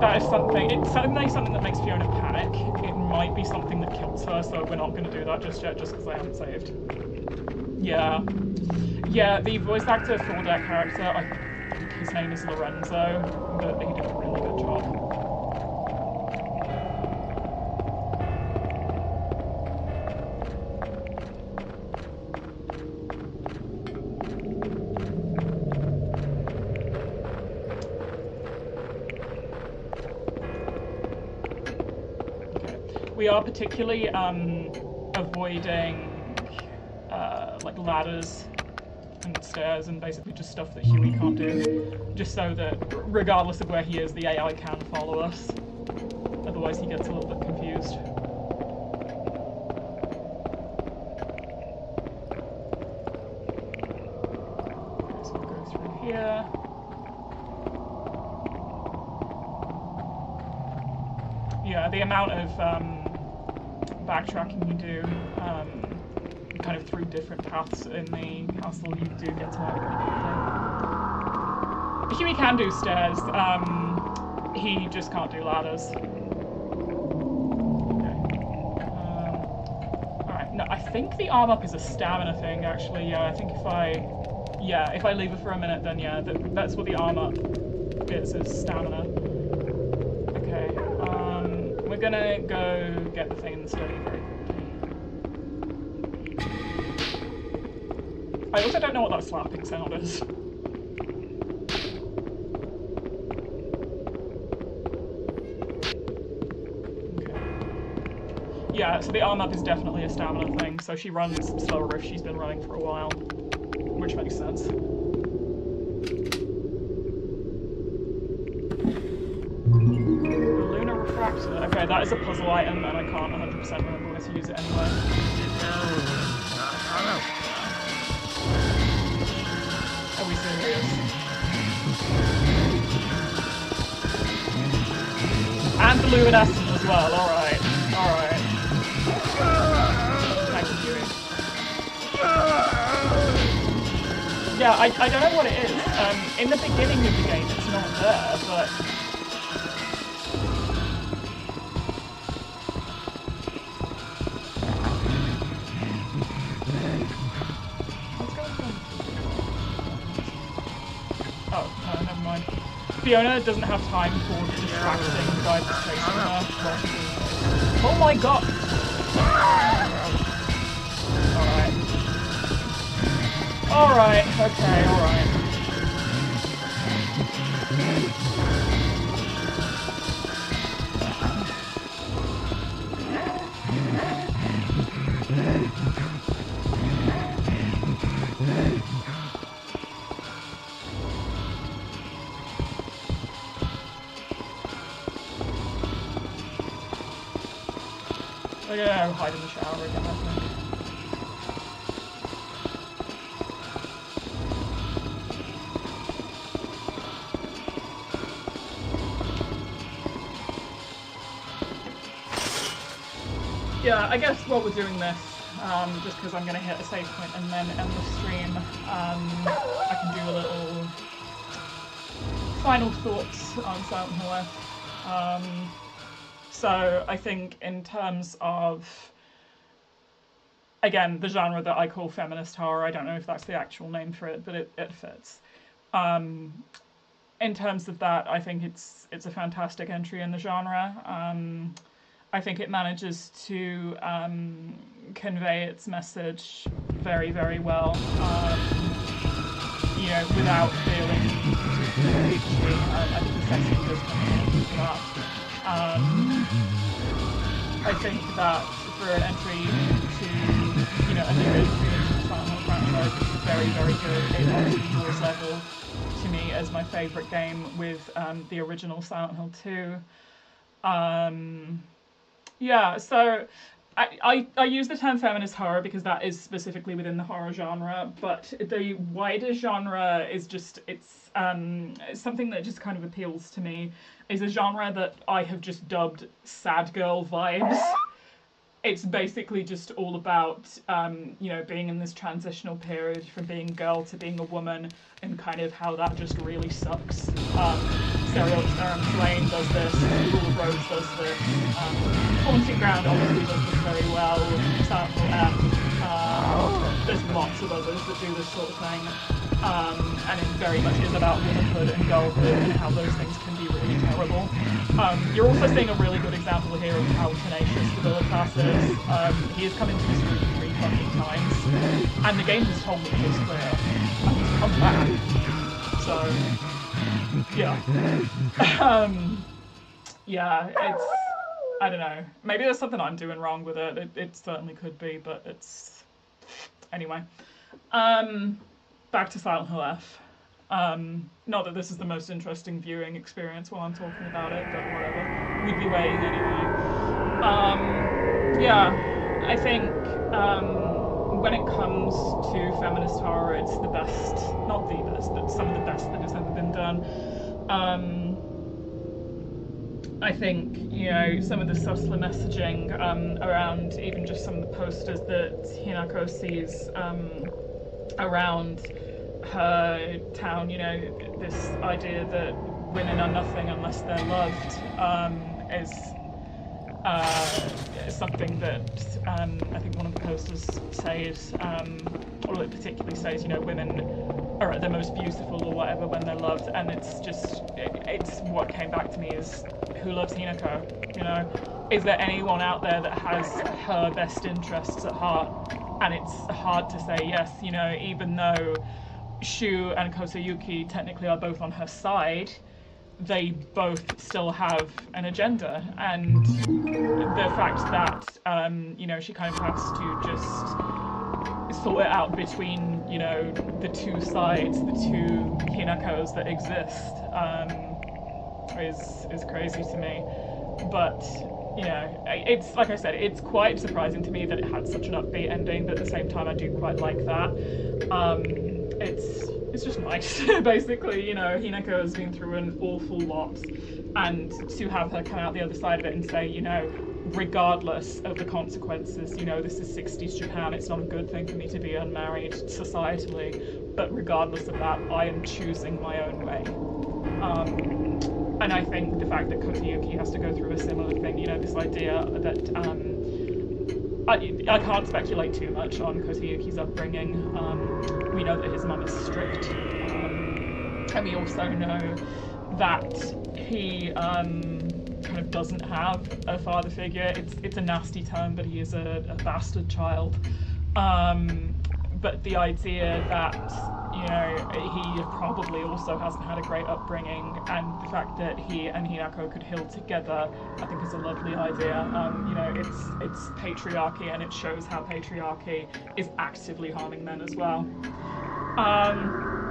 A: that is something, it's certainly something that makes Fiona panic. It might be something that kills her, so we're not going to do that just yet, just because I haven't saved. Yeah. Yeah, the voice actor for that character, I think his name is Lorenzo, but he did a really good job. We are particularly avoiding like ladders and stairs and basically just stuff that Huey can't do, just so that regardless of where he is, the AI can follow us. Otherwise he gets a little bit confused. Okay, so we'll go through here. Yeah, the amount of backtracking you do, kind of through different paths in the castle, you do get to know it. Huey can do stairs, he just can't do ladders. Okay. Alright, no, I think the arm up is a stamina thing, actually. Yeah, I think if I leave it for a minute, then yeah, that's what the arm up is stamina. Okay, we're gonna go get the thing in the study very quickly. I also don't know what that slapping sound is. Okay. Yeah, so the arm up is definitely a stamina thing, so she runs slower if she's been running for a while, which makes sense. The Lunar Refractor. Okay, that is a puzzle item, and I can't 100% remember where to use it anyway. Are we serious? And the Luminescent as well, alright. Alright. Thank you. Yeah, I don't know what it is. In the beginning of the game it's not there, but... What's going on? Oh, never mind. Fiona doesn't have time for distracting the guy that's chasing her. Oh my god! Alright. Alright, okay, alright. Oh yeah, I'll hide in the shower again, I think. Yeah, I guess while we're doing this, just because I'm going to hit a save point and then end the stream, I can do a little final thoughts on Silent Hill F. So I think in terms of, again, the genre that I call feminist horror, I don't know if that's the actual name for it, but it fits. In terms of that, I think it's a fantastic entry in the genre. I think it manages to convey its message very, very well, you know, without feeling preachy. I think the setting does come in for that. I think that for an entry to, you know, a new entry into the Silent Hill franchise, it's very, very good. It obviously draws level to me as my favourite game with the original Silent Hill 2. Yeah, so I use the term feminist horror because that is specifically within the horror genre, but the wider genre is just, it's something that just kind of appeals to me. Is a genre that I have just dubbed sad girl vibes. It's basically just all about, you know, being in this transitional period from being a girl to being a woman, and kind of how that just really sucks. Serial Experiment Flame does this, Rule of Rose does this, Haunting Ground obviously does this very well, Silent Hill F, there's lots of others that do this sort of thing, and it very much is about womanhood and girlhood and how those things can be really terrible. You're also seeing a really good example here of how tenacious the villain class is. He has come into this room 3 fucking times, and the game has told me he's clear, and he's come back. So, yeah. Yeah, it's, I don't know. Maybe there's something I'm doing wrong with it. It certainly could be, but it's, anyway. Back to Silent Hill F. Not that this is the most interesting viewing experience while I'm talking about it, but whatever. We'd be waiting anyway. Yeah, I think when it comes to feminist horror, it's the best, not the best, but some of the best that has ever been done. I think, you know, some of the subtler messaging around even just some of the posters that Hinako sees around her town, you know, this idea that women are nothing unless they're loved is something that I think one of the posters says, or it particularly says, you know, women are at their most beautiful or whatever when they're loved, and it's just, it's what came back to me is, who loves Hinako, you know? Is there anyone out there that has her best interests at heart? And it's hard to say yes, you know, even though Shu and Kosayuki technically are both on her side, they both still have an agenda, and the fact that she kind of has to just sort it out between the two sides, the two Hinakos that exist, is crazy to me. But it's like I said, it's quite surprising to me that it had such an upbeat ending, but at the same time I do quite like that. It's just nice, basically. Hinako has been through an awful lot, and to have her come out the other side of it and say, regardless of the consequences, this is 60s Japan, it's not a good thing for me to be unmarried societally, but regardless of that, I am choosing my own way. And I think the fact that Kotayuki has to go through a similar thing, this idea that, I can't speculate too much on Kotayuki's upbringing. We know that his mum is strict, and we also know that he kind of doesn't have a father figure. It's a nasty term, but he is a bastard child. But the idea that he probably also hasn't had a great upbringing, and the fact that he and Hinako could heal together, I think is a lovely idea. It's patriarchy, and it shows how patriarchy is actively harming men as well.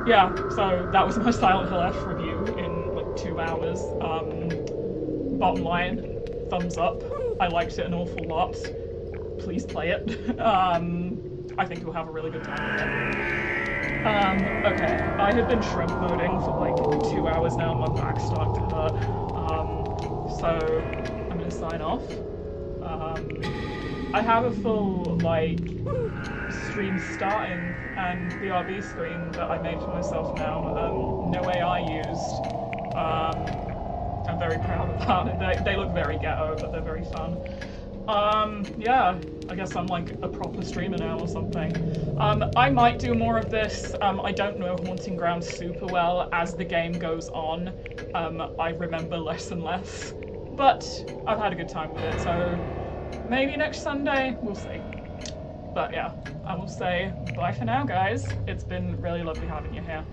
A: Yeah, so that was my Silent Hill F review in like 2 hours. Bottom line, thumbs up. I liked it an awful lot. Please play it. I think you'll have a really good time with it. Okay, I have been shrimp moding for like 2 hours now, my back's starting to hurt. So I'm gonna sign off. I have a full stream starting and the RB screen that I made for myself now. No AI used. I'm very proud of that. They look very ghetto, but they're very fun. Yeah, I guess I'm like a proper streamer now or something. I might do more of this. I don't know Haunting Ground super well. As the game goes on, I remember less and less. But I've had a good time with it, so maybe next Sunday, we'll see. But yeah, I will say bye for now, guys. It's been really lovely having you here.